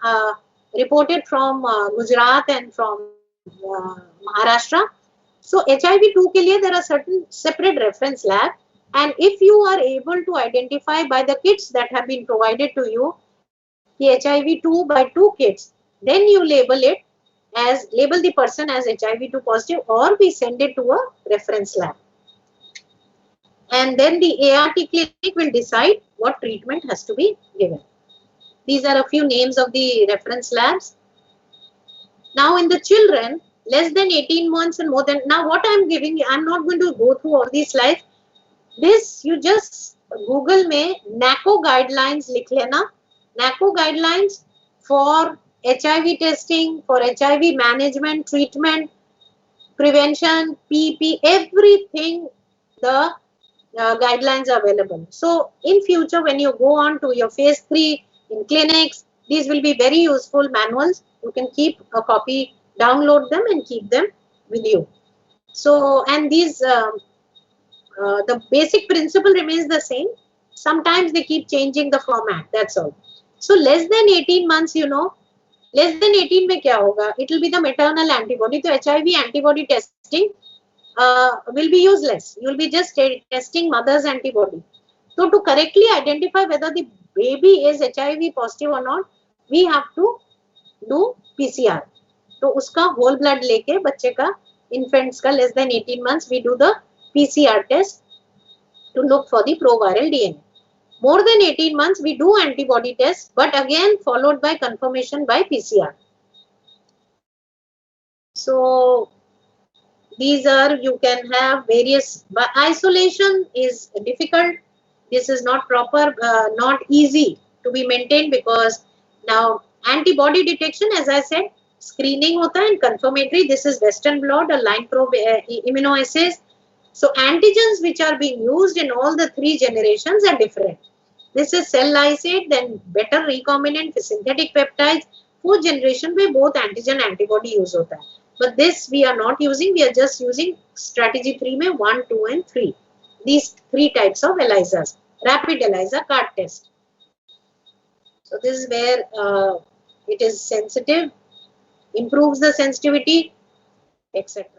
Speaker 1: reported from Gujarat and from Maharashtra. So HIV2 के लिए there are certain separate reference lab, and if you are able to identify by the kits that have been provided to you the HIV2 by 2 kits, then you label the person as HIV2 positive, or we send it to a reference lab. And then the ART clinic will decide what treatment has to be given. These are a few names of the reference labs. Now in the children, less than 18 months and more than. Now what I'm giving you, I'm not going to go through all these slides. This you just Google में NACO guidelines लिख लेना. NACO guidelines for HIV testing, for HIV management, treatment, prevention, PP, everything, the guidelines are available. So in future, when you go on to your phase 3 in clinics, these will be very useful manuals. You can keep a copy, download them and keep them with you. So, and these, the basic principle remains the same. Sometimes they keep changing the format, that's all. So less than 18 months, you know, less than 18 में क्या होगा? It will be the maternal antibody. तो HIV antibody testing will be useless. You will be just testing mother's antibody. So to correctly identify whether the baby is HIV positive or not, we have to do PCR. तो उसका whole blood लेके बच्चे का, infants का less than 18 months, we do the PCR test to look for the proviral DNA. More than 18 months, we do antibody test, but again followed by confirmation by PCR. So these are, you can have various, but isolation is difficult. This is not proper, not easy to be maintained, because now antibody detection, as I said, screening hota and confirmatory. This is Western blot, a line probe, immunoassays. So antigens which are being used in all the 3 generations are different. This is cell lysate, then better recombinant synthetic peptides. 4th generation में both antigen antibody use होता है. But this we are not using. We are just using strategy 3 में 1, 2 and 3. These 3 types of ELISAs. Rapid ELISA card test. So this is where it is sensitive, improves the sensitivity, etc.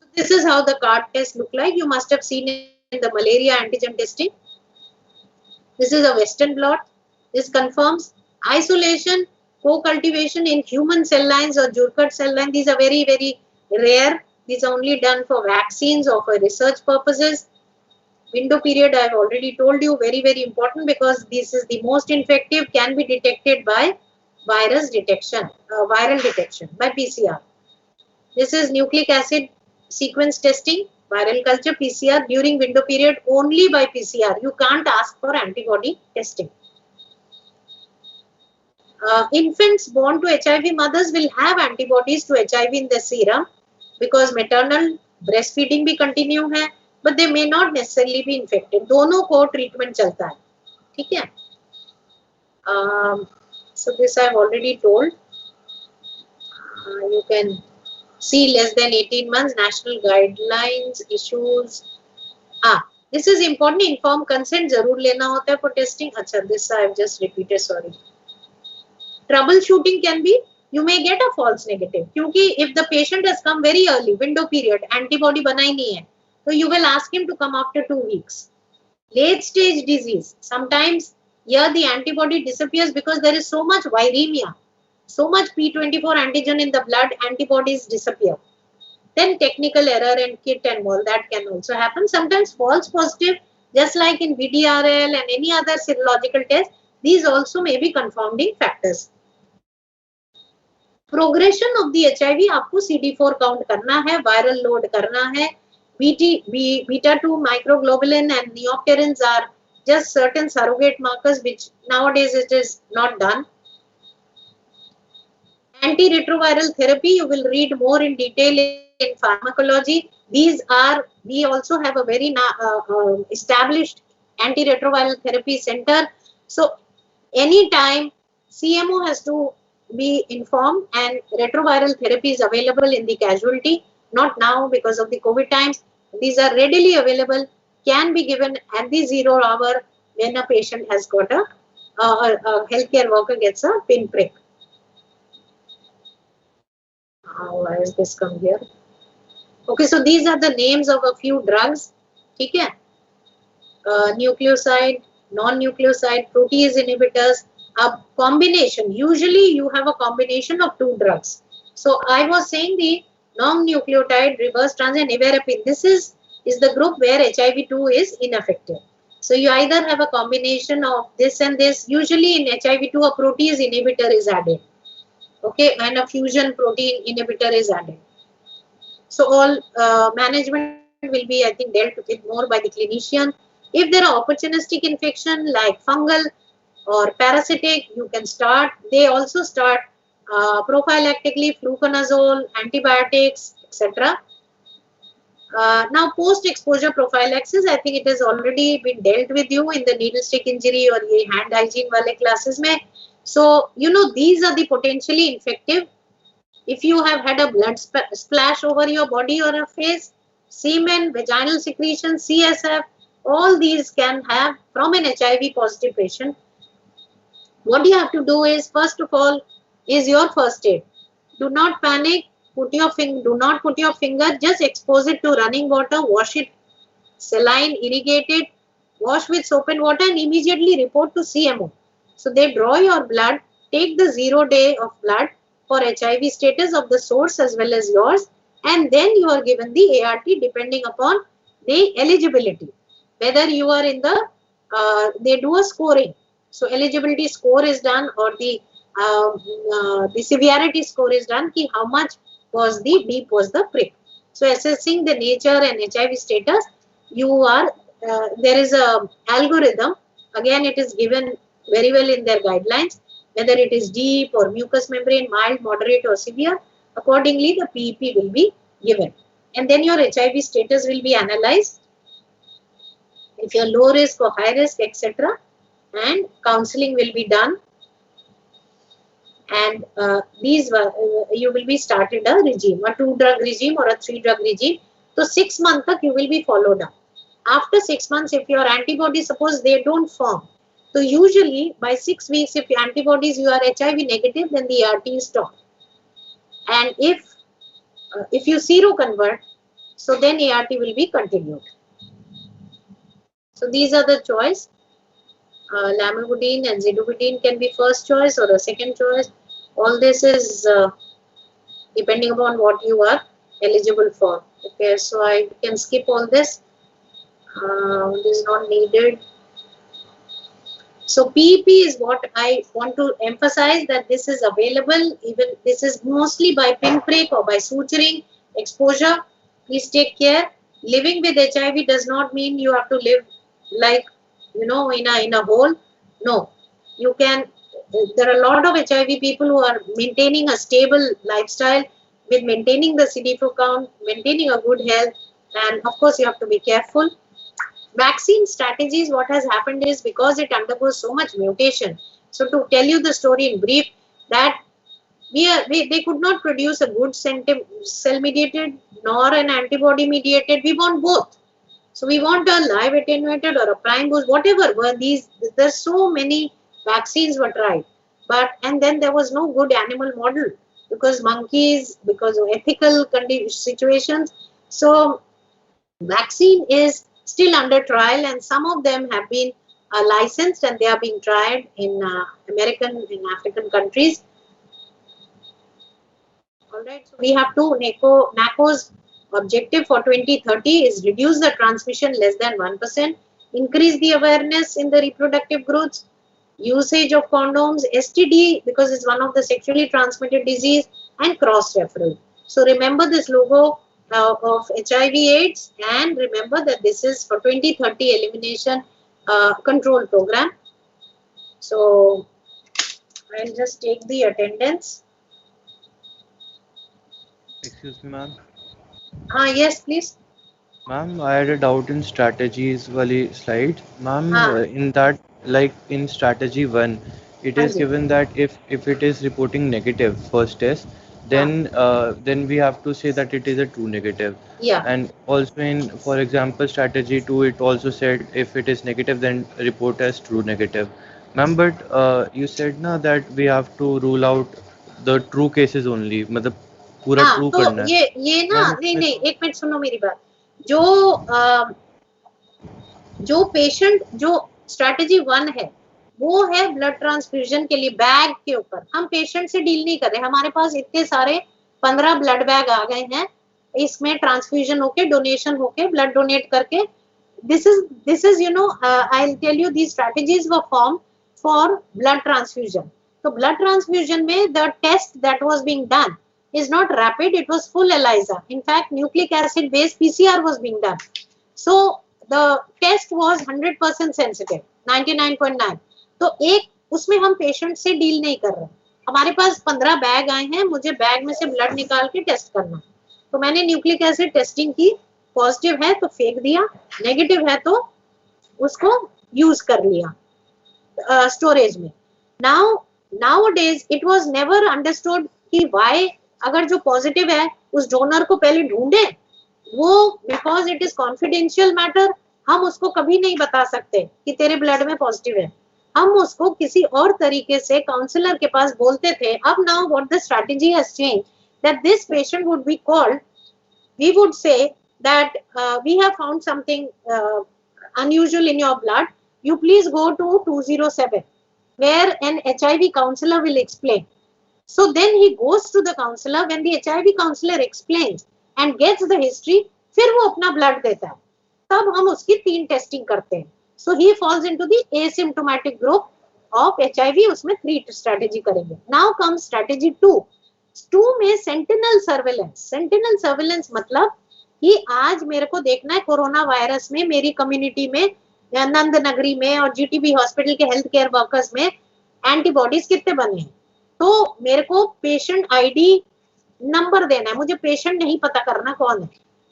Speaker 1: So this is how the card test look like. You must have seen in the malaria antigen testing. This is a Western blot. This confirms isolation, co-cultivation in human cell lines or Jurkat cell line. These are very, very rare. These are only done for vaccines or for research purposes. Window period, I have already told you, very, very important, because this is the most infective, can be detected by virus detection, viral detection by PCR. This is nucleic acid sequence testing, viral culture, PCR during window period only by PCR. You can't ask for antibody testing. Infants born to HIV mothers will have antibodies to HIV in the serum, because maternal breastfeeding भी continue है, but they may not necessarily be infected. दोनों को treatment चलता है, ठीक है? So this I have already told. You can see less than 18 months, national guidelines, issues. This is important. Informed consent जरूर लेना होता है for testing. अच्छा, this I have just repeated, sorry. Troubleshooting can be, you may get a false negative. क्योंकि if the patient has come very early, window period, antibody बना ही नहीं है, so you will ask him to come after 2 weeks. Late stage disease, sometimes here the antibody disappears because there is so much viremia, so much P24 antigen in the blood, antibodies disappear. Then technical error and kit and all that can also happen. Sometimes false positive, just like in VDRL and any other serological test, these also may be confounding factors. Progression of the HIV, आपको CD4 count करना है, viral load करना है, beta-2 microglobulin and neopterins are just certain surrogate markers which nowadays it is not done. Antiretroviral therapy, you will read more in detail in pharmacology. These are, we also have a very established antiretroviral therapy center. So anytime CMO has to be informed, and retroviral therapy is available in the casualty, not now because of the COVID times. These are readily available, can be given at the 0 hour when a patient has got a healthcare worker gets a pinprick. Why has this come here? Okay, so these are the names of a few drugs. Okay? Nucleoside, non-nucleoside, protease inhibitors, a combination. Usually you have a combination of 2 drugs. So I was saying the non-nucleotide reverse transient nevirapine. This is the group where HIV2 is ineffective. So you either have a combination of this and this. Usually in HIV2 a protease inhibitor is added. Okay, and a fusion protein inhibitor is added. So all management will be, I think, dealt with more by the clinician. If there are opportunistic infection like fungal or parasitic, you can start. They also start prophylactically fluconazole, antibiotics, etc. Now, post-exposure prophylaxis, I think it has already been dealt with you in the needle stick injury or ye hand hygiene wale classes mein. So, you know, these are the potentially infective. If you have had a blood splash over your body or a face, semen, vaginal secretion, CSF, all these can have from an HIV positive patient. What you have to do is, first of all, is your first aid. Do not panic. Do not put your finger. Just expose it to running water. Wash it, saline, irrigate it. Wash with soap and water, and immediately report to CMO. So they draw your blood. Take the 0 day of blood for HIV status of the source as well as yours, and then you are given the ART depending upon the eligibility. Whether you are in the, they do a scoring. So eligibility score is done, or the severity score is done. Ki how much was the deep was the prick. So assessing the nature and HIV status, you are there is a algorithm. Again, it is given very well in their guidelines. Whether it is deep or mucous membrane, mild, moderate, or severe, accordingly the PEP will be given, and then your HIV status will be analyzed. If you are low risk or high risk, etc., and counseling will be done, and you will be started a regime, a 2-drug regime or a 3-drug regime. So 6 months you will be followed up. After 6 months, if your antibodies, suppose they don't form, so usually by 6 weeks, if your antibodies you are HIV negative, then the ART is stopped. And if you seroconvert, so then ART will be continued. So these are the choice. Lamivudine and zidovudine can be first choice or a second choice. All this is depending upon what you are eligible for. Okay, so I can skip all this. This is not needed. So PEP is what I want to emphasize, that this is available. Even this is mostly by pinprick or by suturing exposure. Please take care. Living with HIV does not mean you have to live like, you know, in a hole. No, you can. There are a lot of HIV people who are maintaining a stable lifestyle with maintaining the CD4 count, maintaining a good health, and of course you have to be careful. Vaccine strategies, what has happened is, because it undergoes so much mutation. So to tell you the story in brief, that they could not produce a good cell mediated nor an antibody mediated. We want both. So we want a live attenuated or a prime boost, whatever were these. There's so many vaccines were tried, and then there was no good animal model because monkeys, because of ethical situations. So vaccine is still under trial, and some of them have been licensed and they are being tried in African countries. All right, so we have to, NACO's objective for 2030 is reduce the transmission less than 1%, increase the awareness in the reproductive groups, usage of condoms, STD because it's one of the sexually transmitted disease, and cross referral. So remember this logo of HIV/AIDS, and remember that this is for 2030 elimination control program. So I'll just take the attendance.
Speaker 2: Excuse me, ma'am.
Speaker 1: Yes, please.
Speaker 2: Ma'am, I had a doubt in strategies wali slide. Ma'am, in that, like in strategy 1, it is given that if it is reporting negative first test, then we have to say that it is a true negative.
Speaker 1: Yeah.
Speaker 2: And also in, for example, strategy 2, it also said if it is negative, then report as true negative. Ma'am, but you said na that we have to rule out the true cases only, मतलब पूरा true
Speaker 1: तो
Speaker 2: करना है.
Speaker 1: ये ना,
Speaker 2: ma'am
Speaker 1: नहीं
Speaker 2: इसमें
Speaker 1: नहीं,
Speaker 2: तो
Speaker 1: एक मिनट सुनो मेरी बात. जो पेशेंट, जो स्ट्रैटेजी 1 है, वो है ब्लड ट्रांसफ्यूजन के लिए बैग के ऊपर. हम पेशेंट से डील नहीं कर रहे. हमारे पास इतने सारे 15 ब्लड बैग आ गए हैं, इसमें ट्रांसफ्यूजन होके, डोनेशन होके, ब्लड डोनेट करके. This is you know, I will tell you, these strategies were formed for blood transfusion. तो blood transfusion में the test that was being done is not rapid, it was full ELISA. In fact, nucleic acid based PCR was being done. So the test was 100% sensitive, 99.9. तो एक उसमें हम patient से deal नहीं कर रहे, हमारे पास 15 बैग आए हैं, मुझे बैग में से ब्लड निकाल के टेस्ट करना, तो मैंने न्यूक्लिक एसिड टेस्टिंग की, पॉजिटिव है तो फेंक दिया, नेगेटिव है तो उसको यूज कर लिया स्टोरेज में. Nowadays it was never understood कि why अगर जो पॉजिटिव है उस डोनर को पहले ढूंढे, वो because it is confidential matter, हम उसको कभी नहीं बता सकते कि तेरे ब्लड में पॉजिटिव है, हम उसको किसी और तरीके से काउंसलर के पास बोलते थे. अब now what the strategy has change, that this patient would be called, we would say that we have found something unusual in your blood, you please go to 207 where an HIV counselor will explain. So then he goes to the counselor, when the HIV counselor explains and gets the history, फिर वो अपना blood देता है, तब हम उसकी 3 testing करते हैं. So he falls into the asymptomatic group of HIV, उसमें 3 स्ट्रेटेजी करेंगे. Now comes strategy 2. 2 में सेंटिनल सर्वेलेंस. सेंटिनल सर्वेलेंस मतलब कि आज मेरे को देखना है कोरोना वायरस में मेरी कम्युनिटी में, नंद नगरी में और जीटीबी हॉस्पिटल के हेल्थ केयर वर्कर्स में एंटीबॉडीज कितने बने हैं, तो मेरे को पेशेंट आईडी नंबर देना है, मुझे पेशेंट नहीं पता करना कौन है,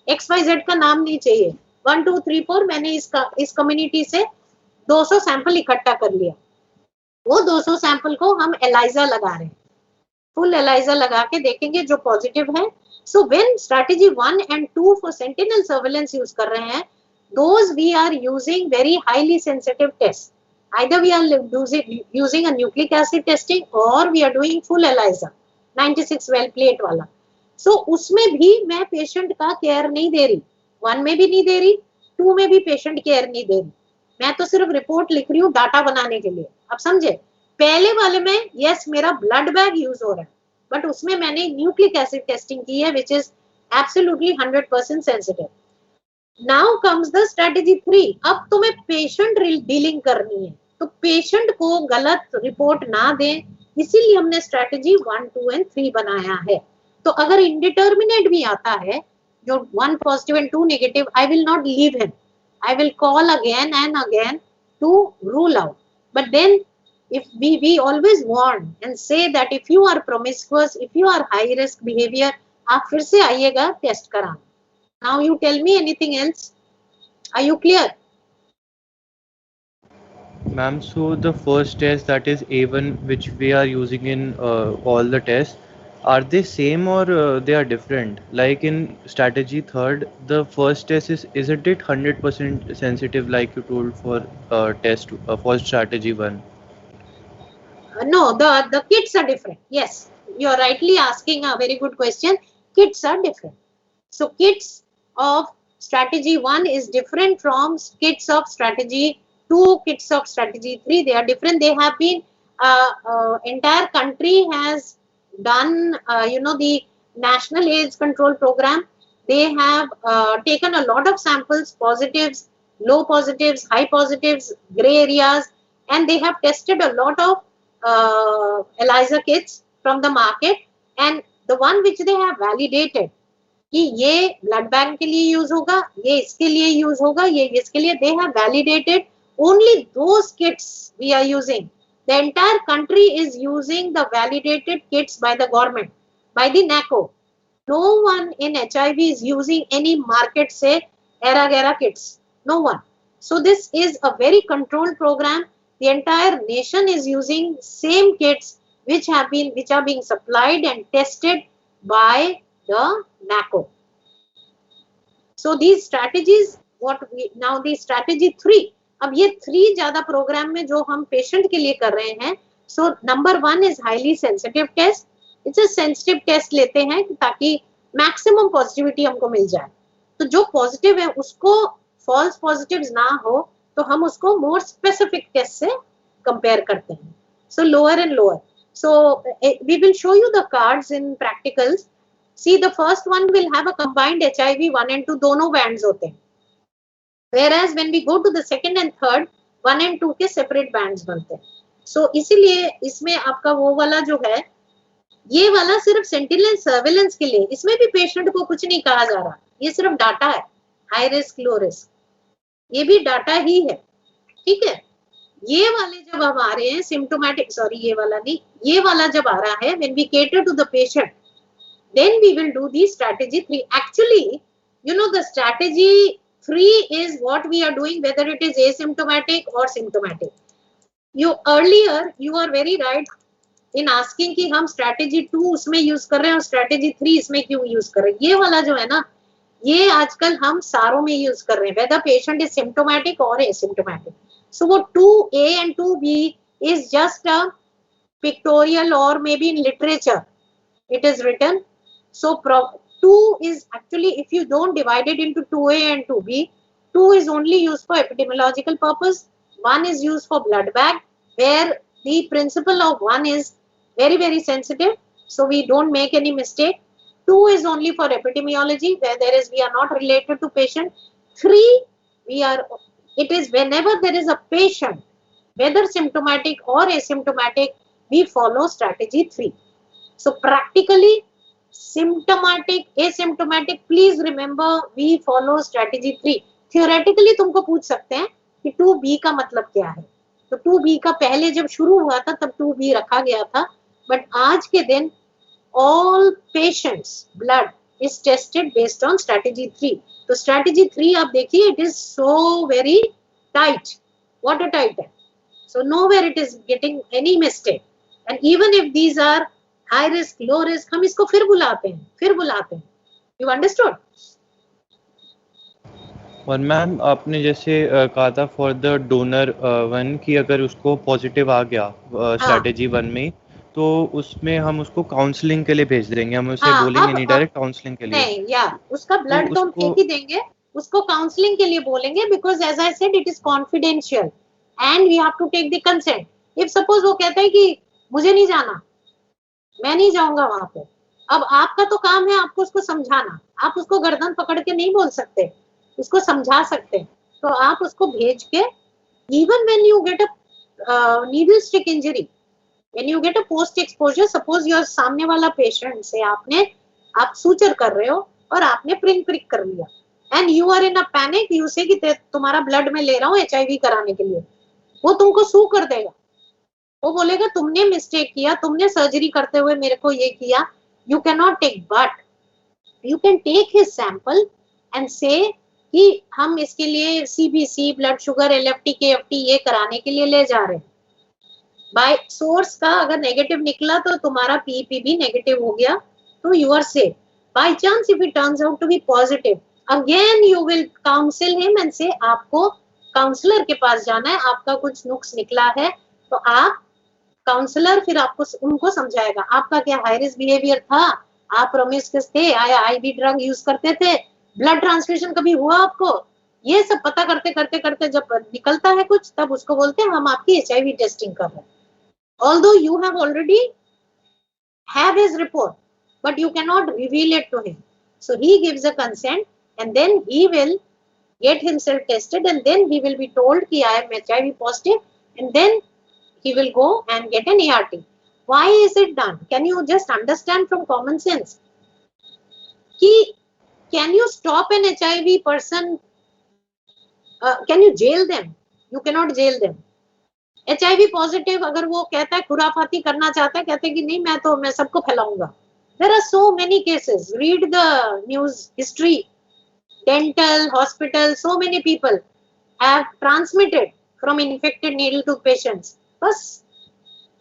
Speaker 1: XYZ का नाम नहीं चाहिए. 1 2 3 4 मैंने इस कम्युनिटी से 200 सैंपल इकट्ठा कर लिया, वो 200 सैंपल को हम एलाइजा लगा रहे हैं, फुल एलाइजा लगा के देखेंगे जो पॉजिटिव है. So when strategy 1 and 2 for sentinel surveillance use कर रहे हैं, those we are using very highly sensitive tests. Either we are using a nucleic acid testing or we are doing full ELISA 96 well plate वाला. So उसमें भी मैं patient का care नहीं दे रही, 1 में भी नहीं दे रही, 2 में भी पेशेंट केयर नहीं दे रही, मैं तो सिर्फ रिपोर्ट लिख रही हूँ डाटा बनाने के लिए. अब समझे, पहले वाले में यस मेरा ब्लड बैग यूज हो रहा है, बट उसमें मैंने न्यूक्लिक एसिड टेस्टिंग की है which is absolutely 100% sensitive. Now comes the strategy 3. अब तुम्हें पेशेंट डीलिंग करनी है, तो पेशेंट को गलत रिपोर्ट ना दें, इसीलिए हमने स्ट्रेटेजी 1 2 एंड 3 बनाया है. तो अगर इंडिटर्मिनेट भी आता है, जो 1 positive and 2 negative, I will not leave him, I will call again and again to rule out. But then if we always warn and say that if you are promiscuous, if you are high risk behavior, आप फिर से आइएगा test कराना. Now you tell me anything else. Are you clear?
Speaker 2: Ma'am, so the first test, that is A1, which we are using in all the tests, are they same or they are different? Like in strategy 3rd, the first test isn't it 100% sensitive like you told for test for strategy 1?
Speaker 1: No, the kits are different. Yes, you are rightly asking a very good question. Kits are different. So kits of strategy 1 is different from kits of strategy 2, kits of strategy 3. They are different. They have been entire country has done the National AIDS Control Program. They have taken a lot of samples, positives, low positives, high positives, gray areas, and they have tested a lot of ELISA kits from the market, and the one which they have validated कि ये blood bank के लिए use होगा, ये इसके लिए use होगा, ये इसके लिए, they have validated only those kits we are using. The entire country is using the validated kits by the government, by the NACO. No one in HIV is using any market say era gera kits, no one. So this is a very controlled program. The entire nation is using same kits which are being supplied and tested by the NACO. So these strategies, now the strategy 3, अब ये 3 ज्यादा programme में जो हम patient के लिए कर रहे हैं. So number 1 is highly sensitive test. It's a sensitive test लेते हैं ताकि मैक्सिमम पॉजिटिविटी हमको मिल जाए. तो जो पॉजिटिव है उसको फॉल्स पॉजिटिव्स ना हो, तो हम उसको मोर स्पेसिफिक टेस्ट से कंपेयर करते हैं. So lower and lower. So we will show you the cards in practicals. See the first one will have a combined HIV 1 and 2 दोनों बैंड्स होते हैं, whereas when we go to the second and third, 1 and 2 के separate bands बनते हैं. सो इसीलिए इसमें आपका वो वाला जो है ये वाला सिर्फ सेंटिनल सर्वेलेंस के लिए, इसमें भी पेशेंट को कुछ नहीं कहा जा रहा, ये सिर्फ डाटा है, हाई रिस्क लो रिस्क, ये भी डाटा ही है, ठीक है। ये वाले जब हम आ रहे हैं सिम्टोमेटिक, सॉरी ये वाला नहीं, ये वाला जब आ रहा है when we cater to the patient, then we will do the strategy 3. Actually, you know, the strategy 3 is what we are doing whether it is asymptomatic or symptomatic. You earlier you are very right in asking कि हम strategy 2 उसमें use कर रहे हैं और strategy 3 इसमें क्यों use कर रहे हैं। ये वाला जो है ना, ये आजकल हम सारों में यूज कर रहे हैं, whether patient is symptomatic or asymptomatic. So वो 2A and 2B is just a pictorial or maybe in literature it is written. So 2 is actually, if you don't divide it into 2A and 2B, 2 is only used for epidemiological purpose, 1 is used for blood bag, where the principle of 1 is very, very sensitive, so we don't make any mistake. 2 is only for epidemiology, where there is, we are not related to patient. 3, we are, it is whenever there is a patient, whether symptomatic or asymptomatic, we follow strategy 3. So practically, symptomatic, asymptomatic, please remember we follow strategy 3. Theoretically तुमको पूछ सकते हैं कि 2B का मतलब क्या है, तो 2B का पहले जब शुरू हुआ था तब 2B रखा गया था, बट आज के दिन all patients blood is tested based on strategy 3. तो strategy 3 आप देखिए, it is so very tight, watertight है, so nowhere it is getting any mistake, and even if these are high risk low risk, हम इसको फिर बुलाते हैं, you understood.
Speaker 2: और मैम आपने जैसे कहा था फॉर द डोनर वन कि अगर उसको पॉजिटिव आ गया स्ट्रैटेजी 1 में, तो उसमें हम उसको काउंसलिंग के लिए भेज देंगे, हम उसे बोलेंगे नहीं डायरेक्ट काउंसलिंग के लिए
Speaker 1: नहीं, या उसका ब्लड तो हम फेंक ही देंगे, उसको काउंसलिंग के लिए बोलेंगे, because as I said it is confidential and we have to take the consent. If suppose वो कहता है कि मुझे नहीं जाना, मैं नहीं जाऊंगा वहां पे, अब आपका तो काम है आपको उसको समझाना, आप उसको गर्दन पकड़ के नहीं बोल सकते, उसको समझा सकते हैं, तो आप उसको भेज के, even when you get a needle stick injury, when you get a post exposure, suppose your सामने वाला पेशेंट से आप सूचर कर रहे हो और आपने प्रिक कर लिया, and you are in a panic, you say कि तुम्हारा ब्लड में ले रहा हूँ HIV कराने के लिए, वो तुमको सू कर देगा, वो बोलेगा तुमने मिस्टेक किया, तुमने सर्जरी करते हुए मेरे को ये किया, you can not take, but you can take his sample and say कि हम इसके लिए CBC, blood sugar, LFT, KFT ये कराने के लिए ले जा रहे हैं। बाय सोर्स का अगर नेगेटिव निकला तो तुम्हारा PEP भी नेगेटिव हो गया, तो you are safe. By chance if it turns out to be positive, again you will counsel him and say आपको काउंसलर के पास जाना है, आपका कुछ नुक्स निकला है, तो आप काउंसलर फिर आपको उनको समझाएगा आपका क्या हाई रिस्क बिहेवियर था, आप प्रोमिस्क्यूअस थे, आया IV ड्रग यूज करते थे, ब्लड ट्रांसफ्यूजन कभी हुआ आपको, ये सब पता करते करते करते जब निकलता है कुछ, तब उसको बोलते हैं हम आपकी HIV टेस्टिंग कर रहे हैं, although you have already have his report but you cannot reveal it to him, so he gives a consent and then he will get himself tested and then he will be told ki I am HIV positive and then he will go and get an ART. Why is it done? Can you just understand from common sense? Can you stop an HIV person? Can you jail them? You cannot jail them. HIV positive अगर वो कहता है, खुराफाती करना चाहता है, कहते हैं कि नहीं मैं सबको फैलाऊंगा. There are so many cases. Read the news history. Dental, hospital, so many people have transmitted from infected needle to patients. बस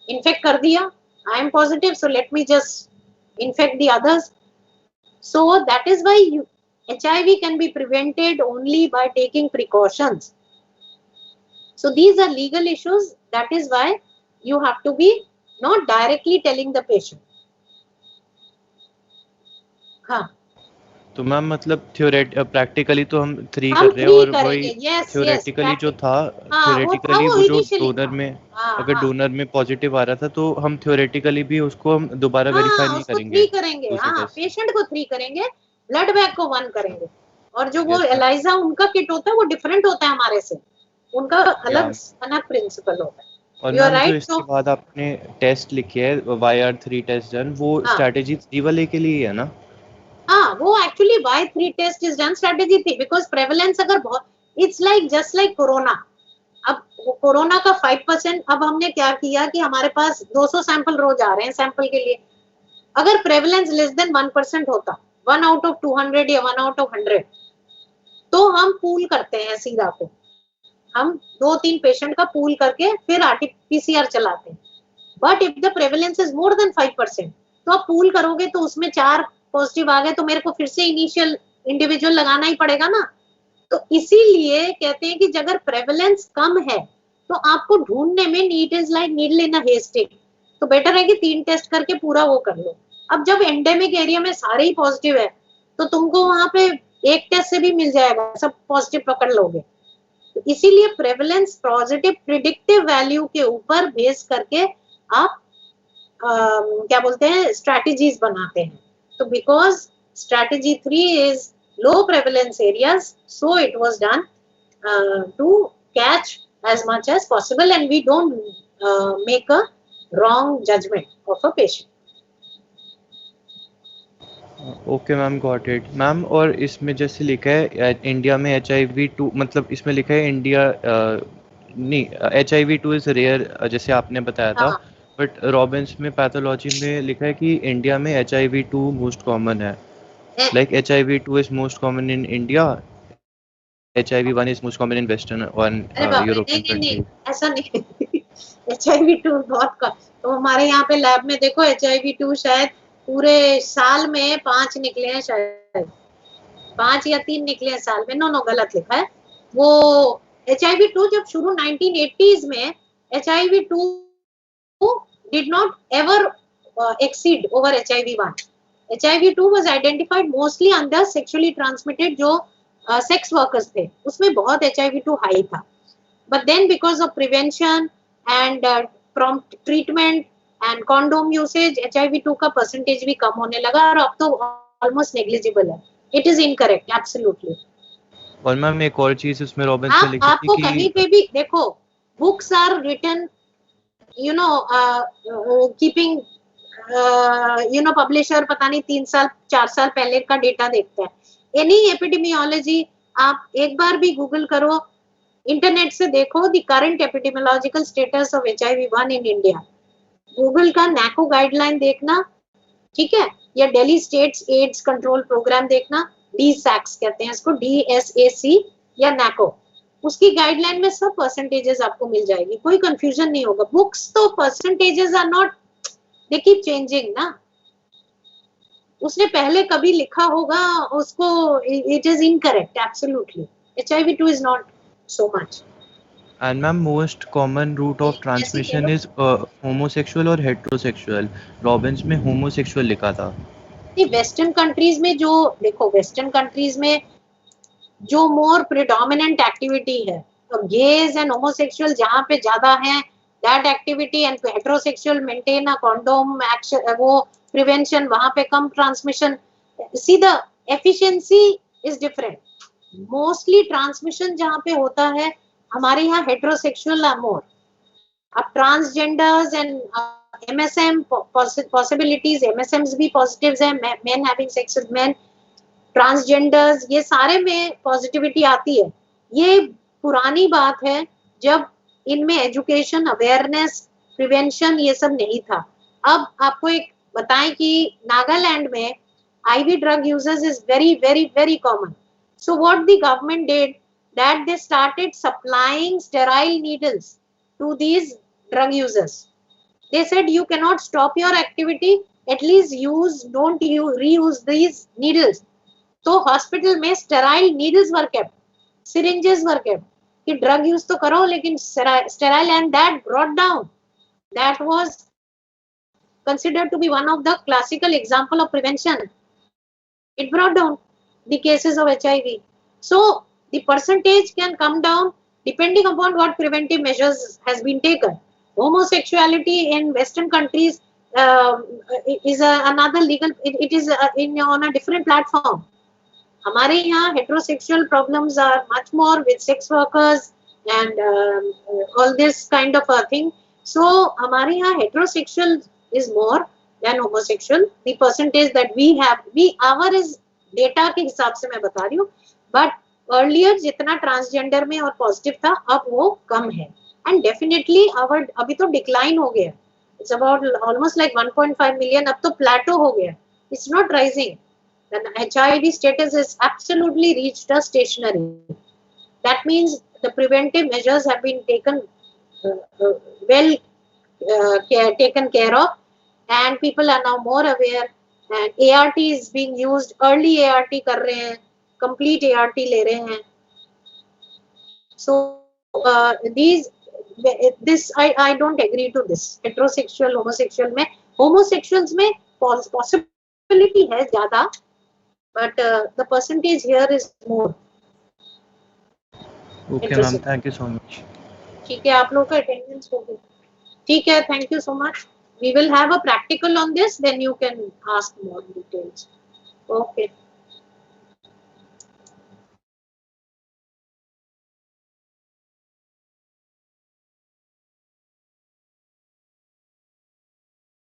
Speaker 1: infect कर दिया. I am positive, so let me just infect the others. So that is why HIV can be prevented only by taking precautions. So these are legal issues. That is why you have to be not directly telling the patient. हाँ.
Speaker 2: तो ma'am मतलब practically तो हम 3 कर रहे हैं और वही थ्योरेटिकली जो था, थ्योरेटिकली वो जो डोनर में अगर डोनर में पॉजिटिव आ रहा था तो हम थ्योरेटिकली भी उसको हम दोबारा वेरीफाई नहीं करेंगे.
Speaker 1: 3 करेंगे. हाँ, पेशेंट को 3 करेंगे, ब्लड बैग को 1 करेंगे, और जो वो एलाइजा उनका किट होता है वो डिफरेंट होता है हमारे से, उनका अलग प्रिंसिपल होता है.
Speaker 2: और
Speaker 1: यू आर
Speaker 2: मैम जो
Speaker 1: राइट.
Speaker 2: इसके
Speaker 1: सो
Speaker 2: बाद आपने टेस्ट लिखे है YR3 टेस्ट डन, वो
Speaker 1: हाँ
Speaker 2: स्ट्रैटेजी 3 वाले के लिए ही है ना?
Speaker 1: हाँ, वो actually Y3 test is done strategy थी, बिकॉज प्रेवलेंस अगर बहुत, it's like just like corona. अब कोरोना का 5%, अब हमने क्या किया कि हमारे पास 200 सैंपल रोज आ रहे हैं सैंपल के लिए. अगर प्रेवलेंस लेस देन 1% होता, 1/200 या 1/100, तो हम पूल करते हैं सीधा पे, हम 2-3 पेशेंट का पूल करके फिर RT-PCR चलाते हैं. But if the prevalence is more than 5%, तो आप पूल करोगे तो उसमें 4 पॉजिटिव आ गए, तो मेरे को फिर से इनिशियल इंडिविजुअल लगाना ही पड़ेगा ना. तो इसीलिए कहते हैं कि अगर प्रेवलेंस कम है तो आपको ढूंढने में need is like needle in a haystack, तो बेटर है कि 3 टेस्ट करके पूरा वो कर लो. अब जब एंडेमिक एरिया में सारे ही पॉजिटिव है, तो तुमको वहां पे एक टेस्ट से भी मिल जाएगा, सब पॉजिटिव पकड़ लोगे. तो इसीलिए प्रेवलेंस पॉजिटिव प्रिडिक्टिव वैल्यू के ऊपर बेस करके आप क्या बोलते हैं स्ट्रैटेजीज बनाते हैं. तो because strategy 3 is low prevalence areas, so it was done to catch as much as possible and we don't make a wrong judgment of a patient.
Speaker 2: Okay ma'am, got it ma'am. और इसमें जैसे लिखा है India में HIV-2, मतलब इसमें लिखा है इंडिया नहीं, HIV-2 इज़ रेयर जैसे आपने बताया था,
Speaker 1: हाँ
Speaker 2: बट रॉबिन्स में पैथोलॉजी में लिखा है कि इंडिया में HIV-2 मोस्ट कॉमन है.
Speaker 1: Uh-
Speaker 2: like HIV-2 is most common in India, HIV-1 is most common in Western and
Speaker 1: अरे बाप रे, नहीं
Speaker 2: European
Speaker 1: नहीं नहीं,
Speaker 2: countries.
Speaker 1: ऐसा नहीं. HIV-2 बहुत कम. तो हमारे यहाँ पे लैब में देखो HIV-2 शायद पूरे साल में 5 निकले हैं, शायद 5 या 3 निकले हैं साल में. नो नो, गलत लिखा है. वो HIV-2 जब शुरू 1980s में, HIV-2 did not ever exceed over HIV-1. HIV-2 was identified mostly under sexually transmitted जो सेक्स वर्कर्स थे, उसमें बहुत HIV-2 हाई था. But then because of prevention and prompt treatment and condom usage, HIV-2 का percentage भी कम होने लगा और अब तो almost negligible है. It is incorrect, absolutely.
Speaker 2: और मैम एक और चीज़ उसमें रॉबिन्स में लिखी थी
Speaker 1: आपको कहीं
Speaker 2: कि
Speaker 1: पे भी देखो, books are written, you know, keeping, publisher पता नहीं 3 साल 4 साल पहले का डेटा देखता है. एनी एपिडेमियोलॉजी आप एक बार भी गूगल करो, इंटरनेट से देखो the current epidemiological status of HIV-1 in India. Google का नैको गाइडलाइन देखना, ठीक है, या Delhi states AIDS control programme देखना, DSAC कहते हैं इसको, DSAC या नैको, उसकी गाइडलाइन में सब परसेंटेजेस आपको मिल जाएगी, कोई कंफ्यूजन नहीं होगा. बुक्स तो percentages are not, they keep changing ना. उसने पहले कभी लिखा होगा उसको, it is incorrect absolutely. HIV-2 is not so much.
Speaker 2: And ma'am most common route of transmission is homosexual और हेट्रोसेक्सुअल. रॉबिन्स में होमोसेक्सुअल लिखा था.
Speaker 1: वेस्टर्न कंट्रीज में जो, देखो वेस्टर्न कंट्रीज में जो मोर प्रिडोमिनेंट एक्टिविटी है, तो गेज एंड होमोसेक्सुअल जहाँ पे ज्यादा है that activity, and heterosexual maintain a condom action, वो प्रिवेंशन, वहां पे कम transmission. See the efficiency is different. Mostly transmission जहाँ पे होता है हमारे यहाँ हेट्रोसेक्सुअल आर मोर. अब transgenders and MSM possibilities, MSMs भी पॉजिटिव्स हैं, men having sex with men, transgenders, ये सारे में पॉजिटिविटी आती है. ये पुरानी बात है जब इनमें एजुकेशन, अवेयरनेस, प्रिवेंशन ये सब नहीं था. अब आपको एक बताएं कि नागालैंड में IV drug users is very very very common. So what the government did, that they started supplying sterile needles to these drug users. They said you cannot stop your activity, at least don't reuse these needles. So hospital में sterile needles were kept, syringes were kept, कि drug use तो करो लेकिन sterile, and that brought down, that was considered to be one of the classical example of prevention. It brought down the cases of HIV. So the percentage can come down depending upon what preventive measures has been taken. Homosexuality in Western countries is another legal, it is on a different platform. हमारे यहाँ heterosexual problems are much more with sex workers and all this kind of a thing. So हमारे यहाँ heterosexual is more than homosexual. The percentage that we have, our is data के हिसाब से मैं बता रही हूँ, but earlier जितना transgender में और positive था, अब वो कम है, and definitely our अभी तो decline हो गया, it's about almost like 1.5 million, अब तो plateau हो गया, it's not rising. The HIV status is absolutely reached a stationary. That means the preventive measures have been taken well taken care of, and people are now more aware, and ART is being used, early ART कर रहे हैं, complete ART ले रहे हैं. So this I don't agree to this heterosexual homosexual में. Homosexuals में possibility है ज़्यादा, but the percentage here is more.
Speaker 2: Okay ma'am, thank you so much.
Speaker 1: ठीक है, आप लोग का अटेंडेंस हो गया. ठीक है, thank you so much. We will have a practical on this, then you can ask more details. Okay.